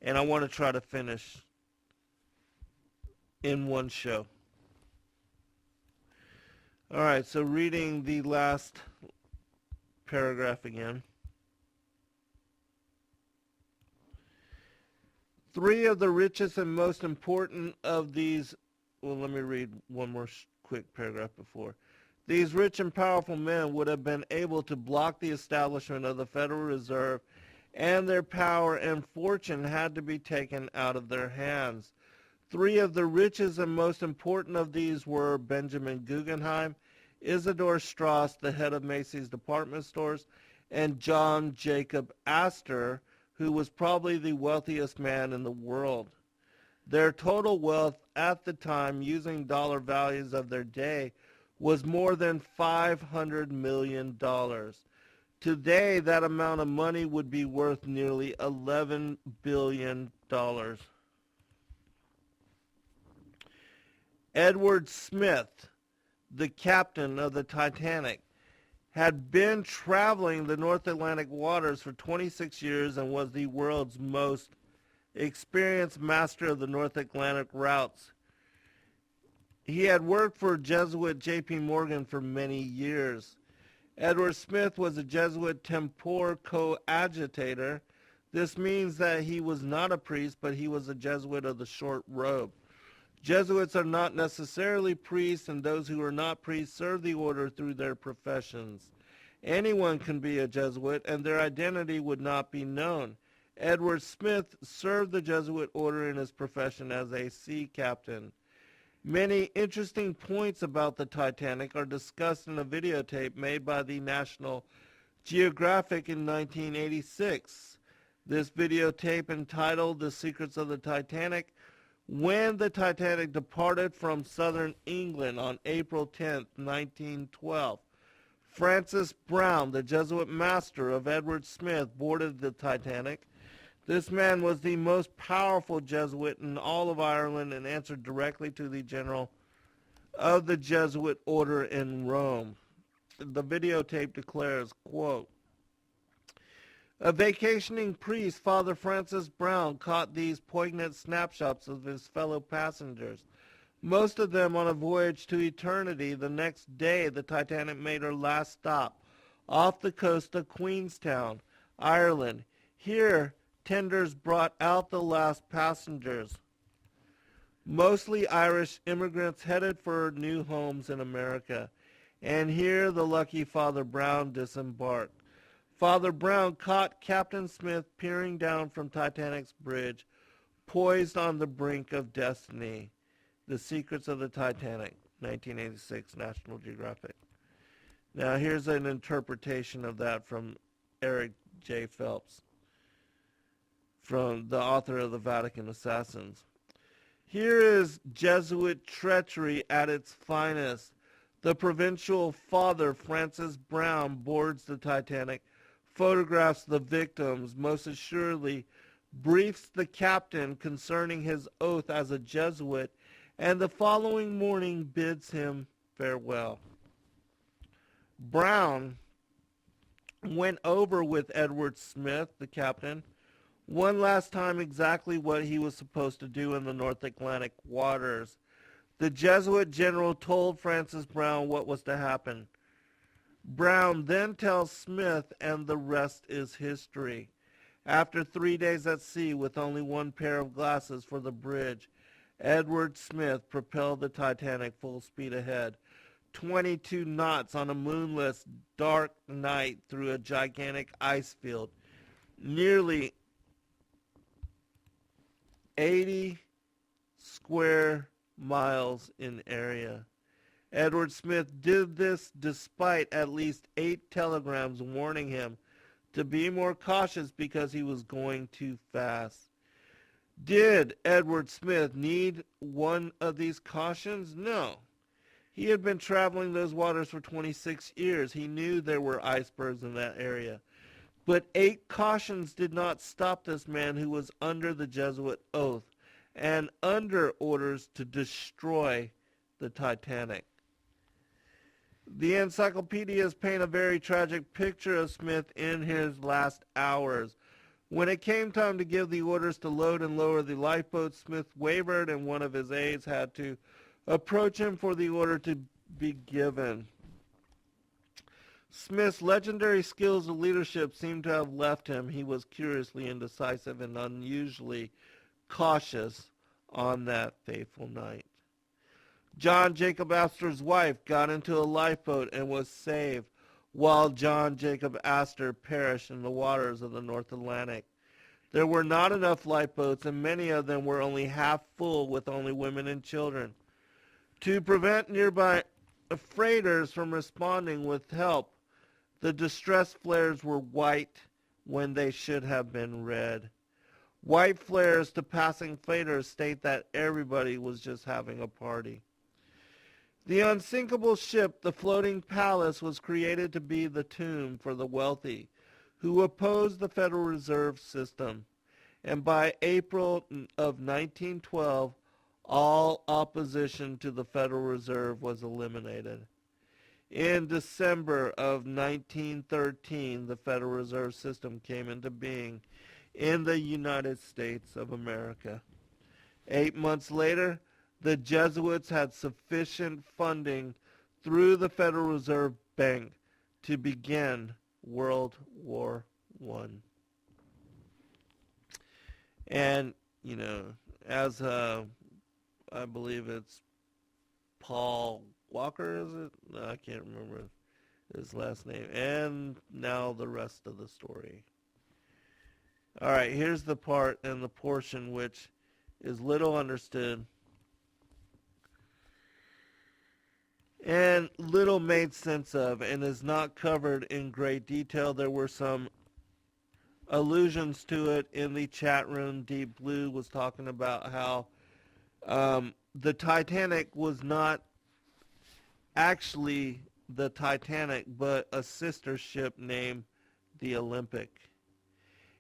I want to try to finish in one show. All right, so reading the last paragraph again. 3 of the richest and most important of these, well, let me read one more quick paragraph before. These rich and powerful men would have been able to block the establishment of the Federal Reserve, and their power and fortune had to be taken out of their hands. 3 of the richest and most important of these were Benjamin Guggenheim, Isidor Strauss, the head of Macy's department stores, and John Jacob Astor, who was probably the wealthiest man in the world. Their total wealth at the time, using dollar values of their day, was more than $500 million. Today, that amount of money would be worth nearly $11 billion. Edward Smith, the captain of the Titanic, had been traveling the North Atlantic waters for 26 years and was the world's most experienced master of the North Atlantic routes. He had worked for Jesuit J.P. Morgan for many years. Edward Smith was a Jesuit tempore coadjutor. This means that he was not a priest, but he was a Jesuit of the short robe. Jesuits are not necessarily priests, and those who are not priests serve the order through their professions. Anyone can be a Jesuit, and their identity would not be known. Edward Smith served the Jesuit order in his profession as a sea captain. Many interesting points about the Titanic are discussed in a videotape made by the National Geographic in 1986. This videotape, entitled The Secrets of the Titanic, when the Titanic departed from southern England on April 10, 1912. Francis Brown, the Jesuit master of Edward Smith, boarded the Titanic. This man was the most powerful Jesuit in all of Ireland and answered directly to the general of the Jesuit order in Rome. The videotape declares, quote, "A vacationing priest, Father Francis Brown, caught these poignant snapshots of his fellow passengers, most of them on a voyage to eternity. The next day, the Titanic made her last stop off the coast of Queenstown, Ireland. Here, tenders brought out the last passengers, mostly Irish immigrants headed for new homes in America. And here the lucky Father Brown disembarked. Father Brown caught Captain Smith peering down from Titanic's bridge, poised on the brink of destiny." The Secrets of the Titanic, 1986, National Geographic. Now here's an interpretation of that from Eric J. Phelps, from the author of The Vatican Assassins. "Here is Jesuit treachery at its finest. The provincial Father Francis Brown boards the Titanic, photographs the victims, most assuredly briefs the captain concerning his oath as a Jesuit, and the following morning bids him farewell." Brown went over with Edward Smith, the captain, one last time exactly what he was supposed to do in the North Atlantic waters. The Jesuit general told Francis Brown what was to happen. Brown then tells Smith, and the rest is history. After 3 days at sea with only one pair of glasses for the bridge, Edward Smith propelled the Titanic full speed ahead, 22 knots on a moonless, dark night through a gigantic ice field, nearly 80 square miles in area. Edward Smith did this despite at least 8 telegrams warning him to be more cautious because he was going too fast. Did Edward Smith need one of these cautions? No. He had been traveling those waters for 26 years. He knew there were icebergs in that area. But 8 cautions did not stop this man who was under the Jesuit oath and under orders to destroy the Titanic. The encyclopedias paint a very tragic picture of Smith in his last hours. When it came time to give the orders to load and lower the lifeboat, Smith wavered, and one of his aides had to approach him for the order to be given. Smith's legendary skills of leadership seemed to have left him. He was curiously indecisive and unusually cautious on that fateful night. John Jacob Astor's wife got into a lifeboat and was saved, while John Jacob Astor perished in the waters of the North Atlantic. There were not enough lifeboats, and many of them were only half full with only women and children. To prevent nearby freighters from responding with help, the distress flares were white when they should have been red. White flares to passing freighters state that everybody was just having a party. The unsinkable ship, the Floating Palace, was created to be the tomb for the wealthy who opposed the Federal Reserve System. And by April of 1912, all opposition to the Federal Reserve was eliminated. In December of 1913, the Federal Reserve System came into being in the United States of America. 8 months later, the Jesuits had sufficient funding through the Federal Reserve Bank to begin World War I. And, as I believe it's Paul Walker, is it? No, I can't remember his last name. And now the rest of the story. All right, here's the part and the portion which is little understood and little made sense of, and is not covered in great detail. There were some allusions to it in the chat room. Deep Blue was talking about how the Titanic was not actually the Titanic, but a sister ship named the Olympic.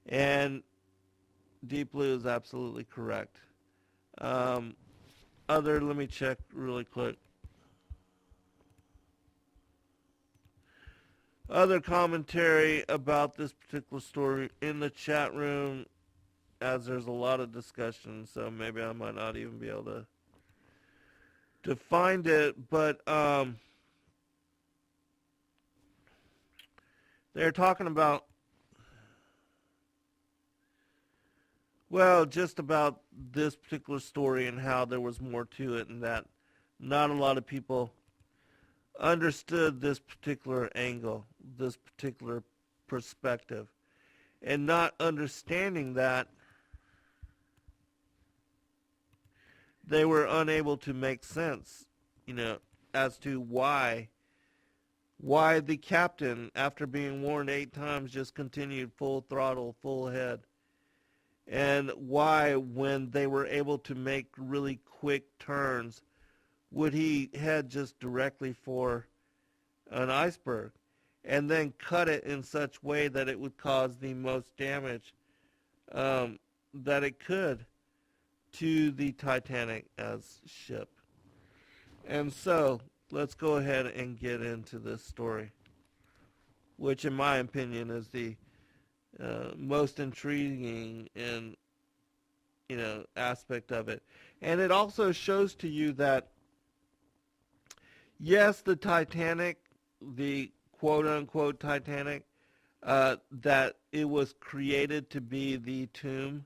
And Deep Blue is absolutely correct. Let me check really quick. Other commentary about this particular story in the chat room, as there's a lot of discussion, so maybe I might not even be able to find it, but they're talking about, just about this particular story and how there was more to it, and that not a lot of people understood this particular angle, this particular perspective. And not understanding that, they were unable to make sense, as to why the captain, after being warned 8 times, just continued full throttle, full head. And why, when they were able to make really quick turns, would he head just directly for an iceberg and then cut it in such way that it would cause the most damage that it could to the Titanic as ship. And so let's go ahead and get into this story. which in my opinion is the most intriguing and aspect of it. And it also shows to you that yes, the Titanic, the quote-unquote Titanic, that it was created to be the tomb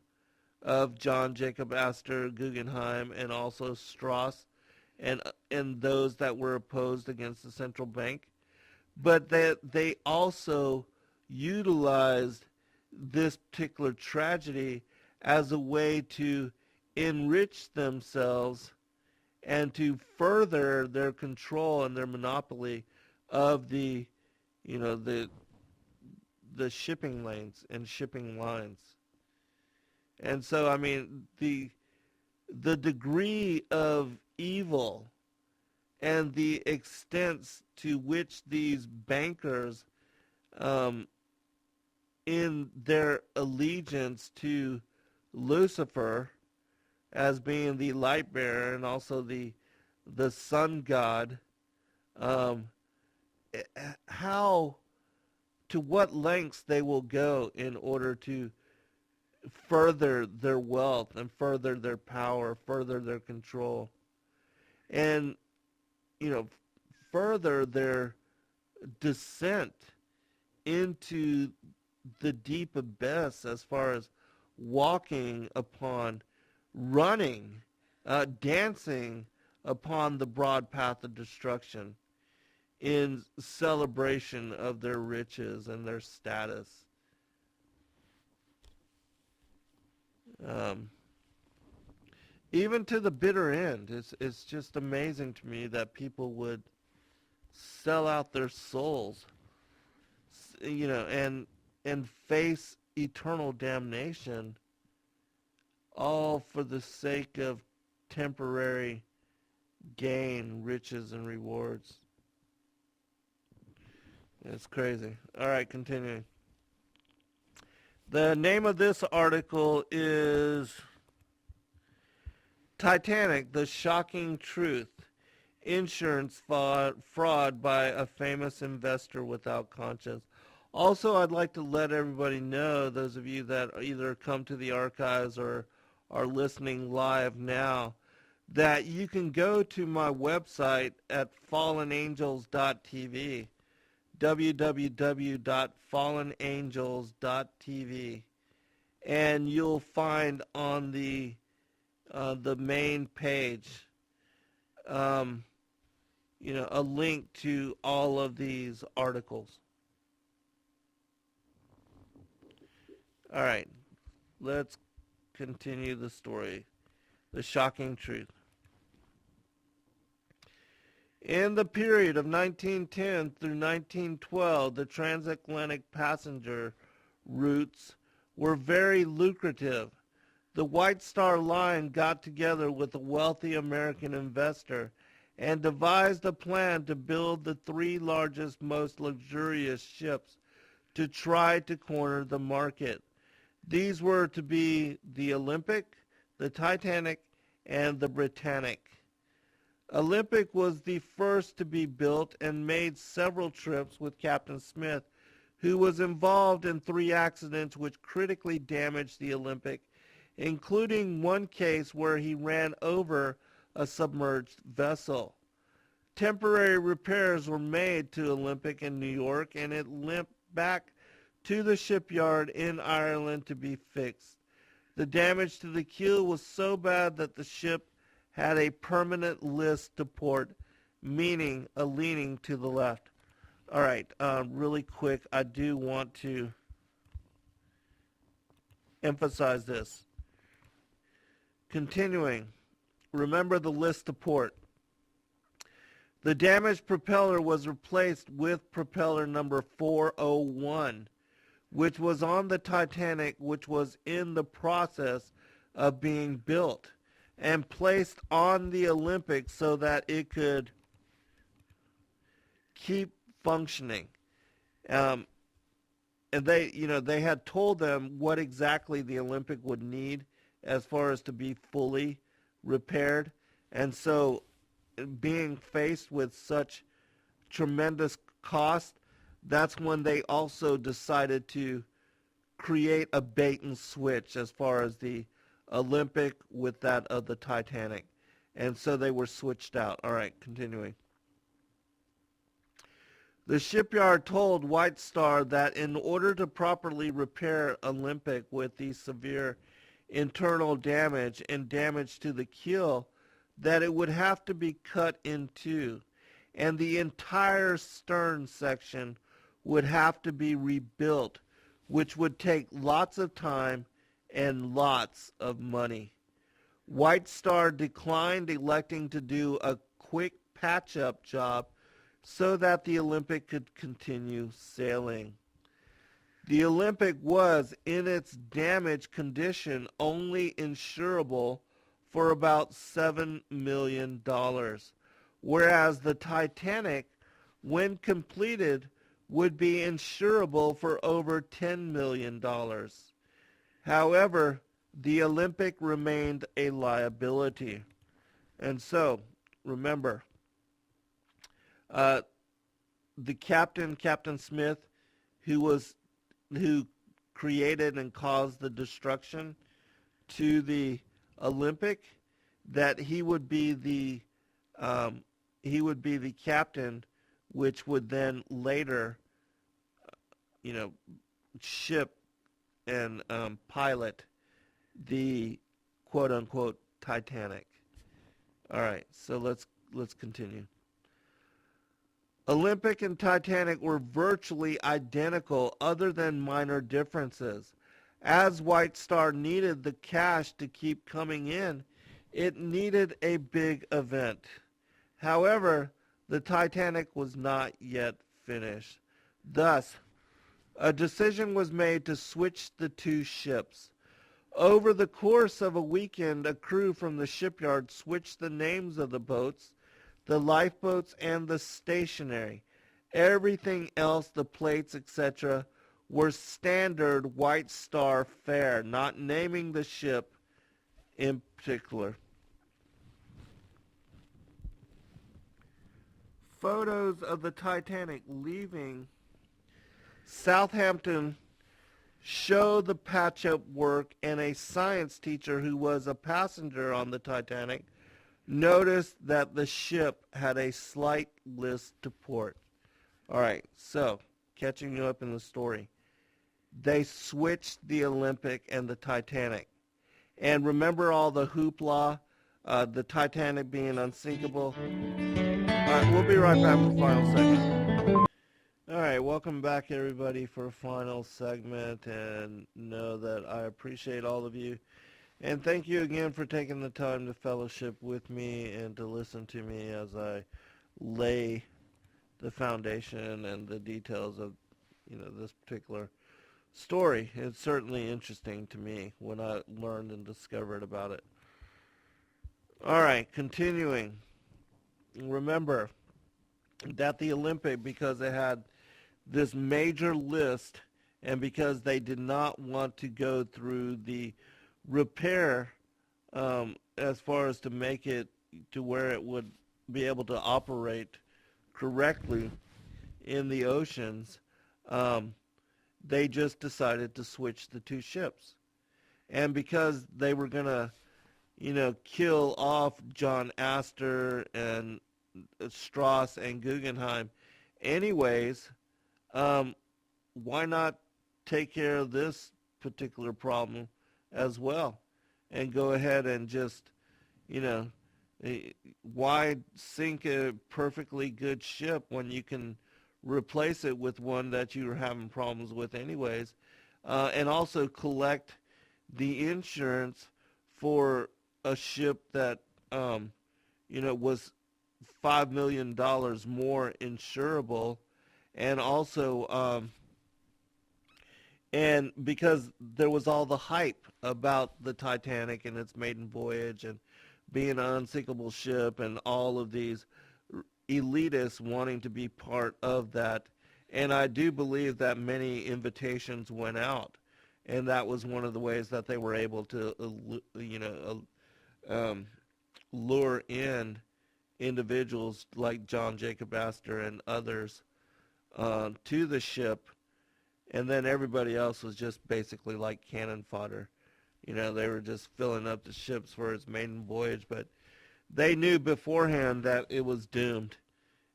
of John Jacob Astor, Guggenheim, and also Strauss, and those that were opposed against the central bank. But that they also utilized this particular tragedy as a way to enrich themselves and to further their control and their monopoly of the shipping lanes and shipping lines. And so, I mean, the degree of evil and the extent to which these bankers, in their allegiance to Lucifer as being the light bearer and also the sun god, how, to what lengths they will go in order to further their wealth and further their power, further their control, and further their descent into the deep abyss as far as walking upon, running, dancing upon the broad path of destruction in celebration of their riches and their status. Even to the bitter end. It's just amazing to me that people would sell out their souls, and face eternal damnation, all for the sake of temporary gain, riches, and rewards. It's crazy. All right, continuing. The name of this article is Titanic, The Shocking Truth. Insurance fraud by a famous investor without conscience. Also, I'd like to let everybody know, those of you that either come to the archives or are listening live now, that you can go to my website at fallenangels.tv, www.fallenangels.tv, and you'll find on the main page a link to all of these articles. All right, let's continue the story. The shocking truth. In the period of 1910 through 1912, the transatlantic passenger routes were very lucrative. The White Star Line got together with a wealthy American investor and devised a plan to build the three largest, most luxurious ships to try to corner the market. These were to be the Olympic, the Titanic, and the Britannic. Olympic was the first to be built and made several trips with Captain Smith, who was involved in 3 accidents which critically damaged the Olympic, including one case where he ran over a submerged vessel. Temporary repairs were made to Olympic in New York, and it limped back to the shipyard in Ireland to be fixed. The damage to the keel was so bad that the ship had a permanent list to port, meaning a leaning to the left. All right, really quick, I do want to emphasize this. Continuing, remember the list to port. The damaged propeller was replaced with propeller number 401, which was on the Titanic, which was in the process of being built, and placed on the Olympic so that it could keep functioning. And they had told them what exactly the Olympic would need as far as to be fully repaired. And so being faced with such tremendous cost, that's when they also decided to create a bait and switch as far as the Olympic with that of the Titanic. And so they were switched out. All right, continuing. The shipyard told White Star that in order to properly repair Olympic with the severe internal damage and damage to the keel, that it would have to be cut in two, and the entire stern section would have to be rebuilt, which would take lots of time and lots of money. White Star declined, electing to do a quick patch-up job so that the Olympic could continue sailing. The Olympic was, in its damaged condition, only insurable for about $7 million, whereas the Titanic, when completed, would be insurable for over $10 million. However, the Olympic remained a liability. And so, remember, the Captain Smith, who created and caused the destruction to the Olympic, that he would be the captain, which would then later, ship and pilot the quote unquote Titanic. All right, so let's continue. Olympic and Titanic were virtually identical other than minor differences. As White Star needed the cash to keep coming in, it needed a big event. However, the Titanic was not yet finished. Thus, a decision was made to switch the two ships. Over the course of a weekend, a crew from the shipyard switched the names of the boats, the lifeboats, and the stationery. Everything else, the plates, etc., were standard White Star fare, not naming the ship in particular. Photos of the Titanic leaving Southampton show the patch-up work, and a science teacher who was a passenger on the Titanic noticed that the ship had a slight list to port. All right, so catching you up in the story. They switched the Olympic and the Titanic. And remember all the hoopla, the Titanic being unsinkable? All right, we'll be right back for final segment. All right, welcome back, everybody, for a final segment, and know that I appreciate all of you. And thank you again for taking the time to fellowship with me and to listen to me as I lay the foundation and the details of, this particular story. It's certainly interesting to me when I learned and discovered about it. All right, continuing. Remember that the Olympic, because it had this major list, and because they did not want to go through the repair as far as to make it to where it would be able to operate correctly in the oceans, they just decided to switch the two ships. And because they were going to, kill off John Astor and Strauss and Guggenheim anyways, why not take care of this particular problem as well and go ahead and just, why sink a perfectly good ship when you can replace it with one that you're having problems with anyways, and also collect the insurance for a ship that, was $5 million more insurable, and also, and because there was all the hype about the Titanic and its maiden voyage and being an unsinkable ship and all of these elitists wanting to be part of that. And I do believe that many invitations went out, and that was one of the ways that they were able to, lure in individuals like John Jacob Astor and others to the ship, and then everybody else was just basically like cannon fodder. They were just filling up the ships for its maiden voyage, but they knew beforehand that it was doomed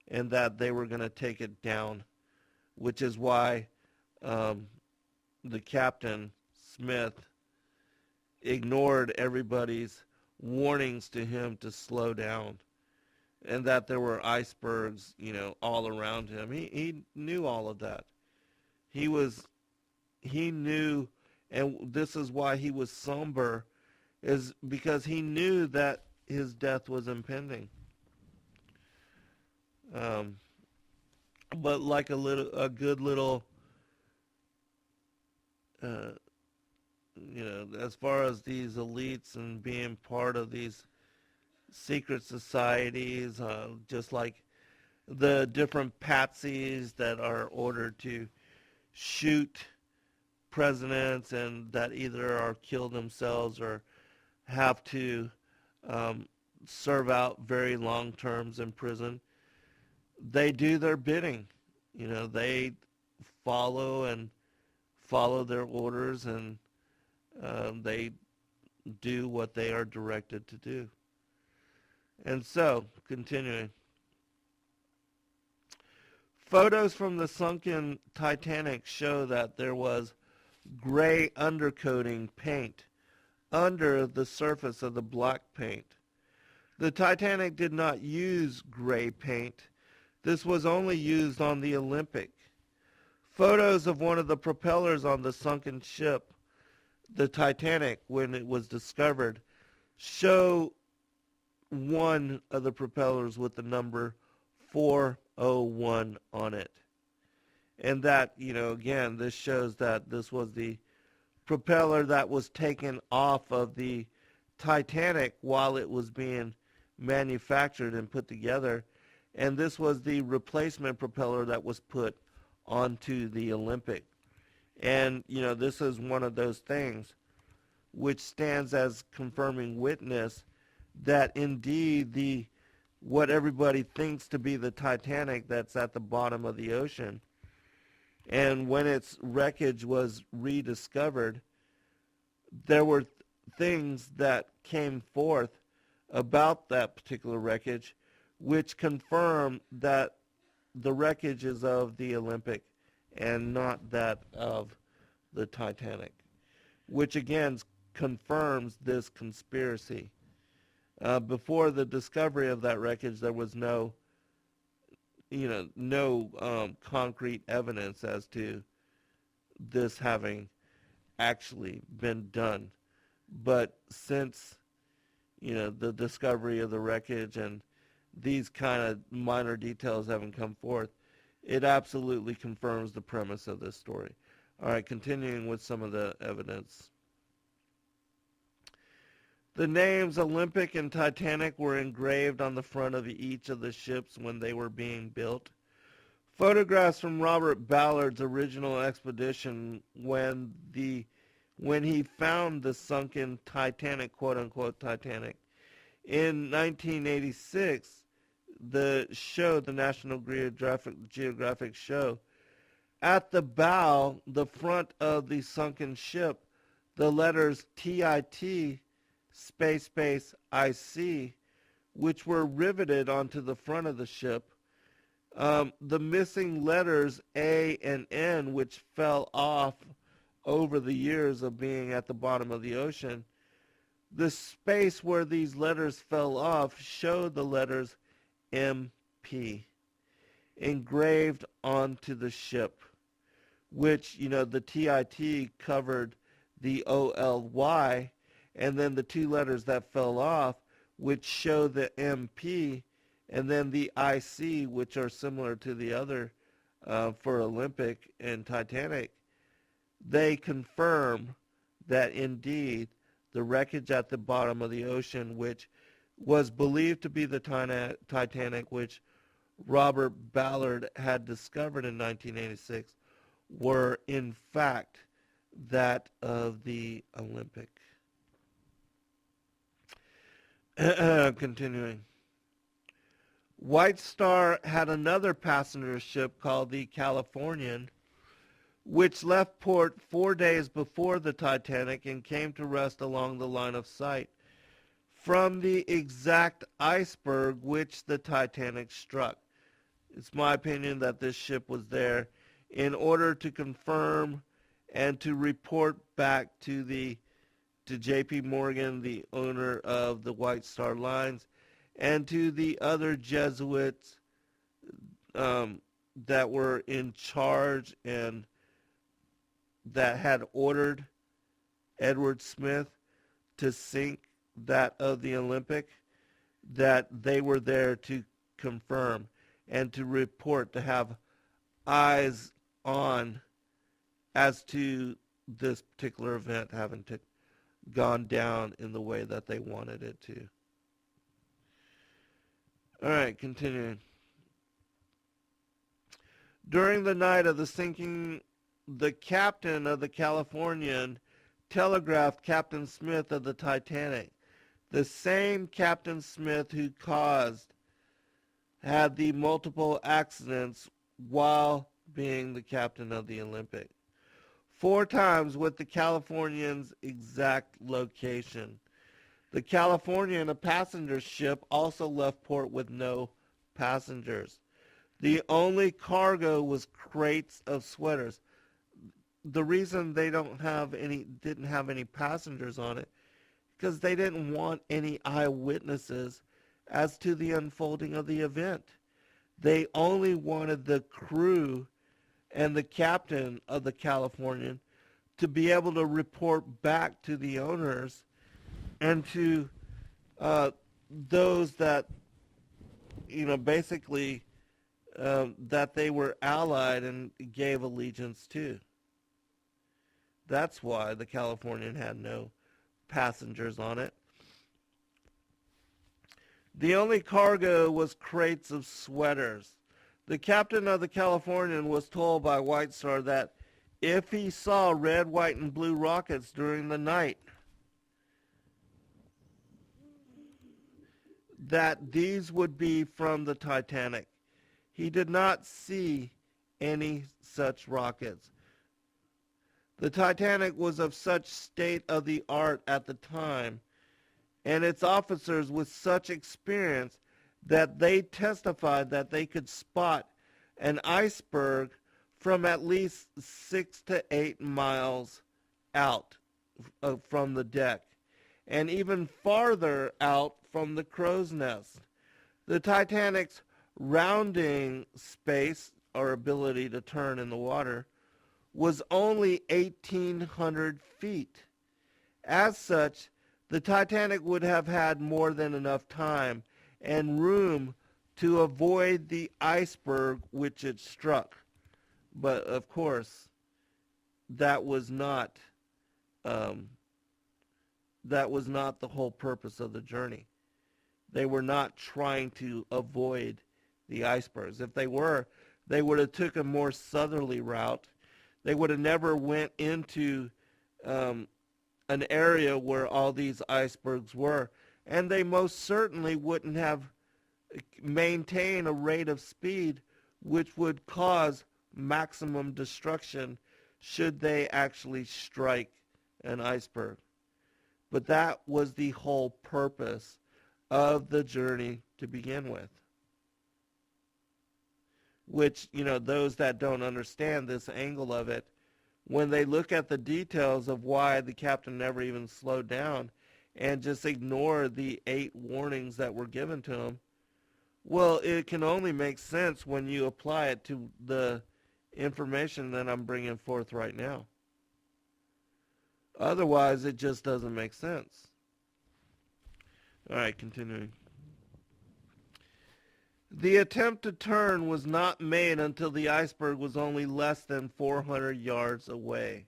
and that they were going to take it down, which is why the captain, Smith, ignored everybody's warnings to him to slow down, and that there were icebergs, all around him. He knew all of that. He knew, and this is why he was somber, is because he knew that his death was impending. But like a good little, as far as these elites and being part of these secret societies, just like the different patsies that are ordered to shoot presidents and that either are killed themselves or have to serve out very long terms in prison. They do their bidding. They follow their orders, and they do what they are directed to do. And so, continuing. Photos from the sunken Titanic show that there was gray undercoating paint under the surface of the black paint. The Titanic did not use gray paint. This was only used on the Olympic. Photos of one of the propellers on the sunken ship, the Titanic, when it was discovered, show one of the propellers with the number 401 on it. And that, again, this shows that this was the propeller that was taken off of the Titanic while it was being manufactured and put together. And this was the replacement propeller that was put onto the Olympic. And, this is one of those things which stands as confirming witness that indeed what everybody thinks to be the Titanic that's at the bottom of the ocean, and when its wreckage was rediscovered, there were things that came forth about that particular wreckage which confirm that the wreckage is of the Olympic and not that of the Titanic, which again confirms this conspiracy. Before the discovery of that wreckage, there was no concrete evidence as to this having actually been done. But since, the discovery of the wreckage and these kind of minor details haven't come forth, it absolutely confirms the premise of this story. All right, continuing with some of the evidence. The names Olympic and Titanic were engraved on the front of each of the ships when they were being built. Photographs from Robert Ballard's original expedition when he found the sunken Titanic, quote-unquote Titanic, in 1986, the National Geographic show, at the bow, the front of the sunken ship, the letters TIT space IC, which were riveted onto the front of the ship. The missing letters A and N, which fell off over the years of being at the bottom of the ocean. The space where these letters fell off showed the letters MP engraved onto the ship, which, the TIT covered the OLY, and then the two letters that fell off, which show the MP, and then the IC, which are similar to the other for Olympic and Titanic, they confirm that indeed the wreckage at the bottom of the ocean, which was believed to be the Titanic, which Robert Ballard had discovered in 1986, were in fact that of the Olympic. Continuing. White Star had another passenger ship called the Californian, which left port 4 days before the Titanic and came to rest along the line of sight from the exact iceberg which the Titanic struck. It's my opinion that this ship was there in order to confirm and to report back to J.P. Morgan, the owner of the White Star Lines, and to the other Jesuits that were in charge and that had ordered Edward Smith to sink that of the Olympic, that they were there to confirm and to report, to have eyes on as to this particular event having gone down in the way that they wanted it to. All right, continuing. During the night of the sinking, the captain of the Californian telegraphed Captain Smith of the Titanic, the same Captain Smith who had the multiple accidents while being the captain of the Olympic. 4 times with the Californian's exact location. The Californian, a passenger ship, also left port with no passengers. The only cargo was crates of sweaters. The reason they didn't have any passengers on it, because they didn't want any eyewitnesses as to the unfolding of the event. They only wanted the crew and the captain of the Californian to be able to report back to the owners and to those that, basically that they were allied and gave allegiance to. That's why the Californian had no passengers on it. The only cargo was crates of sweaters. The captain of the Californian was told by White Star that if he saw red, white, and blue rockets during the night, that these would be from the Titanic. He did not see any such rockets. The Titanic was of such state of the art at the time, and its officers with such experience, that they testified that they could spot an iceberg from at least 6 to 8 miles out from the deck, and even farther out from the crow's nest. The Titanic's rounding space, or ability to turn in the water, was only 1,800 feet. As such, the Titanic would have had more than enough time and room to avoid the iceberg which it struck. But of course, that was not the whole purpose of the journey. They were not trying to avoid the icebergs. If they were, they would have took a more southerly route. They would have never went into an area where all these icebergs were, and they most certainly wouldn't have maintained a rate of speed which would cause maximum destruction should they actually strike an iceberg. But that was the whole purpose of the journey to begin with. Which, those that don't understand this angle of it, when they look at the details of why the captain never even slowed down and just ignored the 8 warnings that were given to him, well, it can only make sense when you apply it to the information that I'm bringing forth right now. Otherwise, it just doesn't make sense. All right, continuing. The attempt to turn was not made until the iceberg was only less than 400 yards away.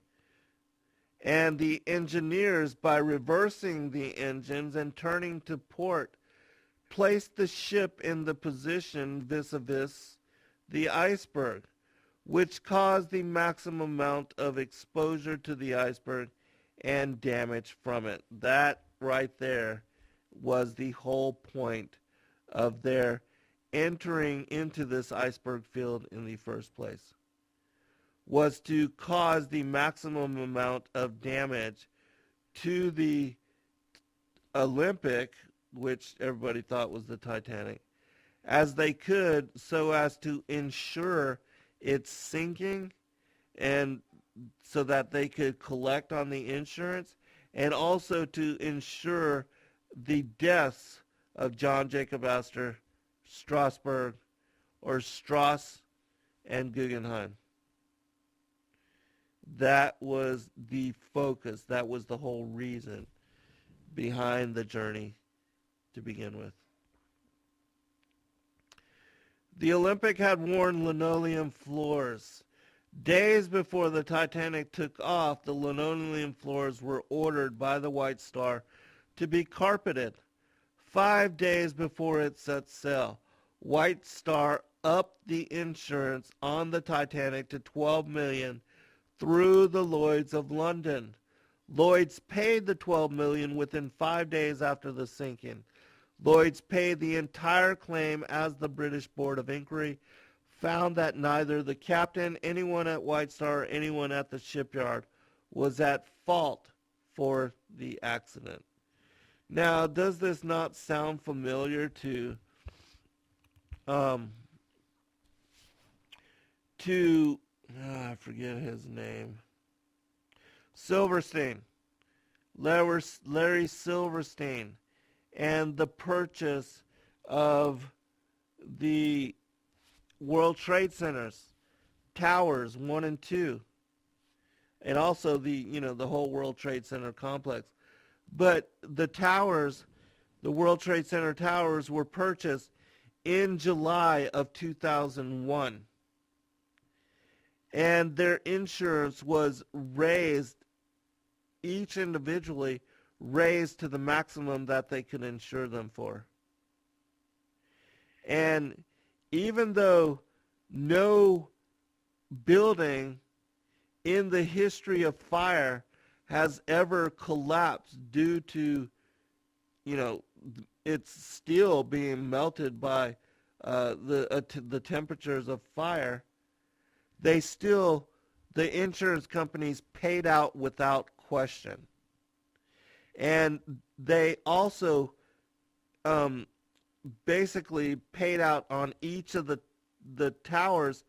And the engineers, by reversing the engines and turning to port, placed the ship in the position vis-a-vis the iceberg, which caused the maximum amount of exposure to the iceberg and damage from it. That right there was the whole point of their entering into this iceberg field in the first place was to cause the maximum amount of damage to the Olympic, which everybody thought was the Titanic, as they could, so as to ensure its sinking, and so that they could collect on the insurance, and also to ensure the deaths of John Jacob Astor, Strasbourg, or Strauss, and Guggenheim. That was the focus. That was the whole reason behind the journey to begin with. The Olympic had worn linoleum floors. Days before the Titanic took off, the linoleum floors were ordered by the White Star to be carpeted. 5 days before it set sail, White Star upped the insurance on the Titanic to $12 million through the Lloyd's of London. Lloyd's paid the $12 million within 5 days after the sinking. Lloyd's paid the entire claim, as the British Board of Inquiry found that neither the captain, anyone at White Star, or anyone at the shipyard was at fault for the accident. Now, does this not sound familiar to I forget his name. Silverstein. Larry Silverstein, and the purchase of the World Trade Centers, Towers 1 and 2, and also the whole World Trade Center complex. But the towers, the World Trade Center towers, were purchased in July of 2001. And their insurance was raised, each individually raised to the maximum that they could insure them for. And even though no building in the history of fire has ever collapsed due to, its steel being melted by the temperatures of fire, the insurance companies paid out without question. And they also basically paid out on each of the towers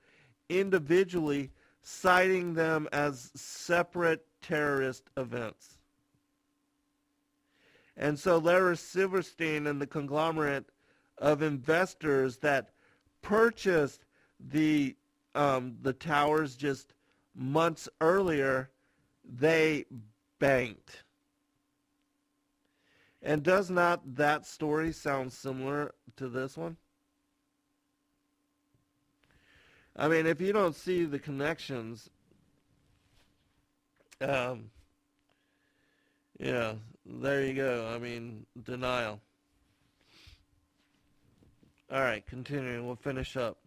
individually, citing them as separate terrorist events. And so Larry Silverstein and the conglomerate of investors that purchased the towers just months earlier, they banked. And does not that story sound similar to this one? I mean, if you don't see the connections, yeah, there you go. I mean, denial. All right, continuing. We'll finish up.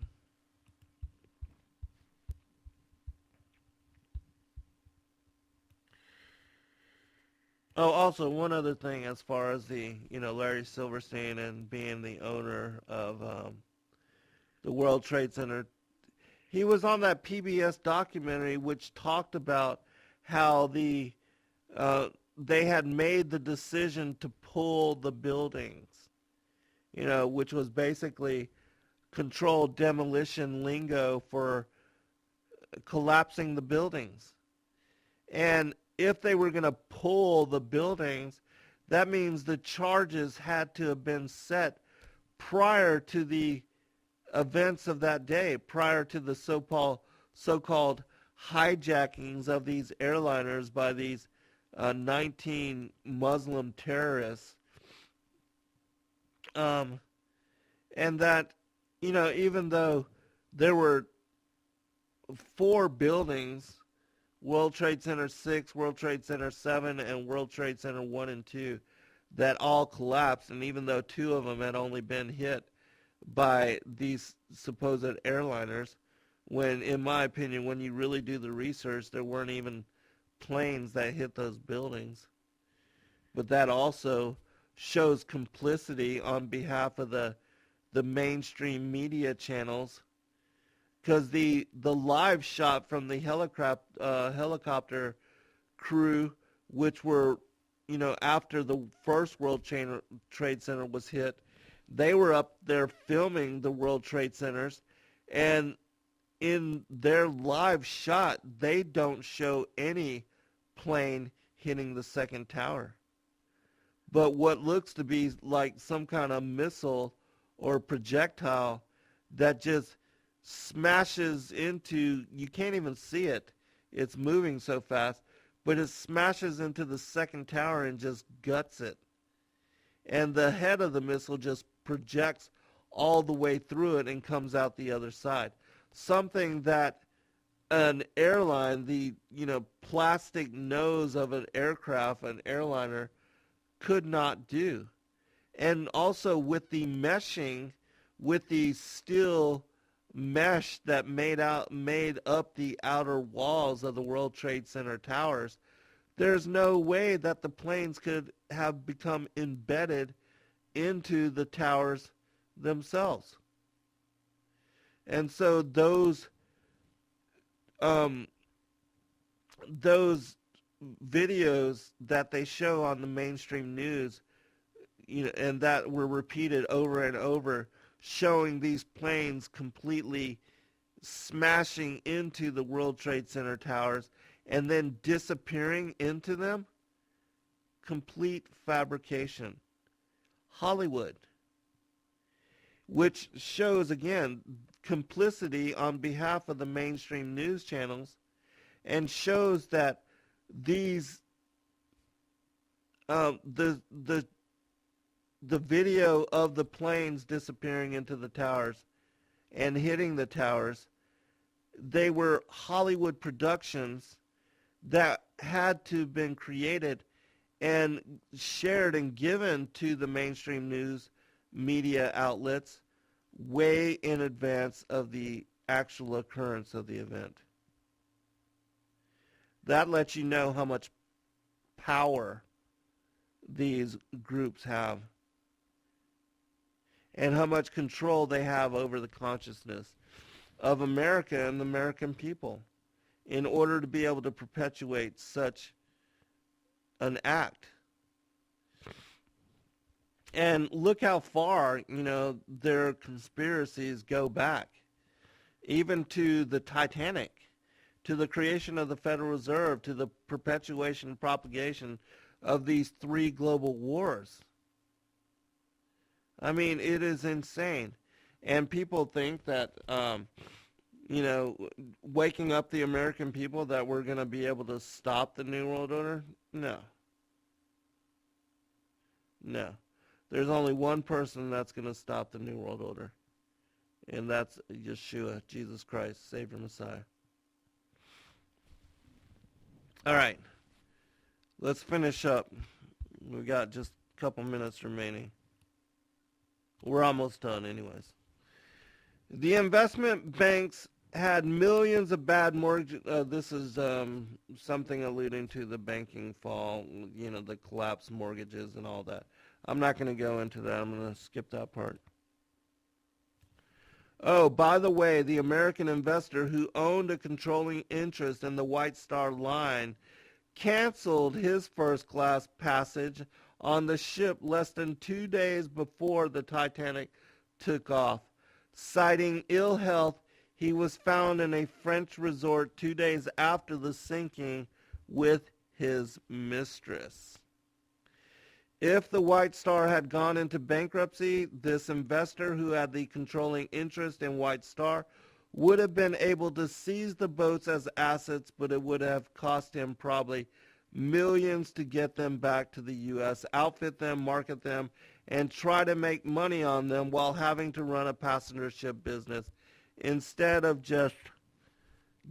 Oh, also one other thing, as far as the Larry Silverstein and being the owner of the World Trade Center, he was on that PBS documentary which talked about how they had made the decision to pull the buildings, which was basically controlled demolition lingo for collapsing the buildings. And if they were going to pull the buildings, that means the charges had to have been set prior to the events of that day, prior to the so-called hijackings of these airliners by these 19 Muslim terrorists. And that, even though there were 4 buildings, World Trade Center 6, World Trade Center 7, and World Trade Center 1 and 2, that all collapsed, and even though 2 of them had only been hit by these supposed airliners, when, in my opinion, when you really do the research, there weren't even planes that hit those buildings. But that also shows complicity on behalf of the the mainstream media channels, because the live shot from the helicopter crew, which were, after the first World Trade Center was hit, they were up there filming the World Trade Centers, and in their live shot, they don't show any plane hitting the second tower. But what looks to be like some kind of missile or projectile that just smashes into, you can't even see it. It's moving so fast, but it smashes into the second tower and just guts it. And the head of the missile just projects all the way through it and comes out the other side. Something that an airline, the plastic nose of an aircraft, an airliner, could not do. And also with the meshing, with the steel mesh that made up the outer walls of the World Trade Center towers, there's no way that the planes could have become embedded into the towers themselves. And so those videos that they show on the mainstream news, and that were repeated over and over, showing these planes completely smashing into the World Trade Center towers and then disappearing into them, complete fabrication. Hollywood, which shows, again, complicity on behalf of the mainstream news channels, and shows that these the video of the planes disappearing into the towers and hitting the towers, they were Hollywood productions that had to have been created and shared and given to the mainstream news media outlets way in advance of the actual occurrence of the event. That lets you know how much power these groups have and how much control they have over the consciousness of America and the American people in order to be able to perpetuate such an act. And look how far, their conspiracies go back, even to the Titanic, to the creation of the Federal Reserve, to the perpetuation and propagation of these 3 global wars. I mean, it is insane. And people think that, waking up the American people, that we're going to be able to stop the New World Order? No. No. There's only one person that's going to stop the New World Order. And that's Yeshua, Jesus Christ, Savior Messiah. All right. Let's finish up. We've got just a couple minutes remaining. We're almost done anyways. The investment banks had millions of bad mortgages. This is something alluding to the banking fall, the collapsed mortgages and all that. I'm not going to go into that. I'm going to skip that part. Oh, by the way, the American investor who owned a controlling interest in the White Star Line canceled his first-class passage on the ship less than 2 days before the Titanic took off. Citing ill health, he was found in a French resort 2 days after the sinking with his mistress. If the White Star had gone into bankruptcy, this investor who had the controlling interest in White Star would have been able to seize the boats as assets, but it would have cost him probably millions to get them back to the U.S., outfit them, market them, and try to make money on them while having to run a passenger ship business instead of just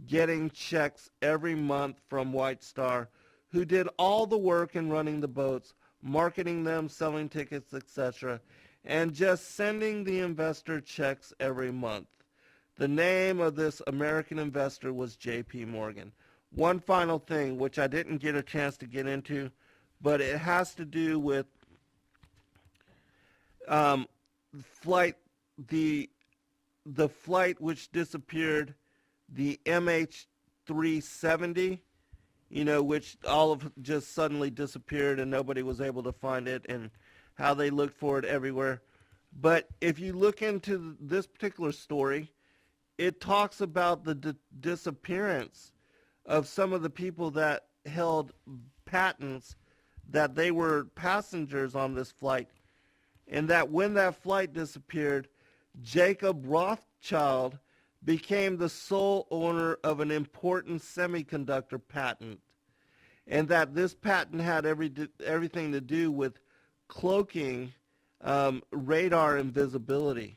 getting checks every month from White Star, who did all the work in running the boats, marketing them, selling tickets, etc., and just sending the investor checks every month. The name of this American investor was J.P. Morgan. One final thing, which I didn't get a chance to get into, but it has to do with the flight which disappeared, the MH370, which all of just suddenly disappeared and nobody was able to find it, and how they looked for it everywhere. But if you look into this particular story, it talks about the disappearance of some of the people that held patents that they were passengers on this flight, and that when that flight disappeared, Jacob Rothschild became the sole owner of an important semiconductor patent, and that this patent had everything to do with cloaking radar invisibility.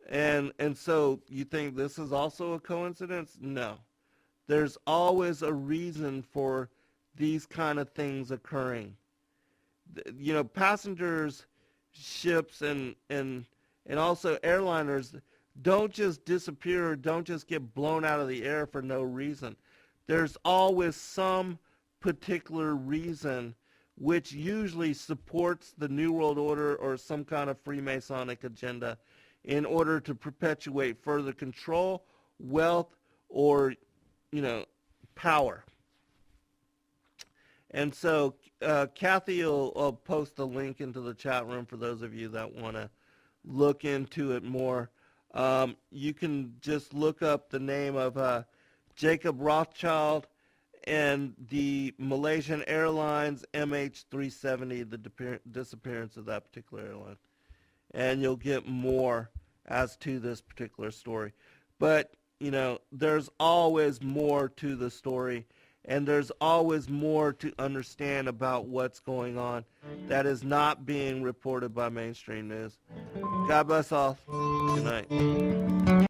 And so you think this is also a coincidence? No. There's always a reason for these kind of things occurring. Passengers, ships, and also airliners don't just disappear or don't just get blown out of the air for no reason. There's always some particular reason which usually supports the New World Order or some kind of Freemasonic agenda in order to perpetuate further control, wealth, or, power. And so Kathy will post a link into the chat room for those of you that want to look into it more. You can just look up the name of Jacob Rothschild and the Malaysian Airlines MH370, the disappearance of that particular airline. And you'll get more as to this particular story. But, there's always more to the story, and there's always more to understand about what's going on that is not being reported by mainstream news. God bless all. Good night.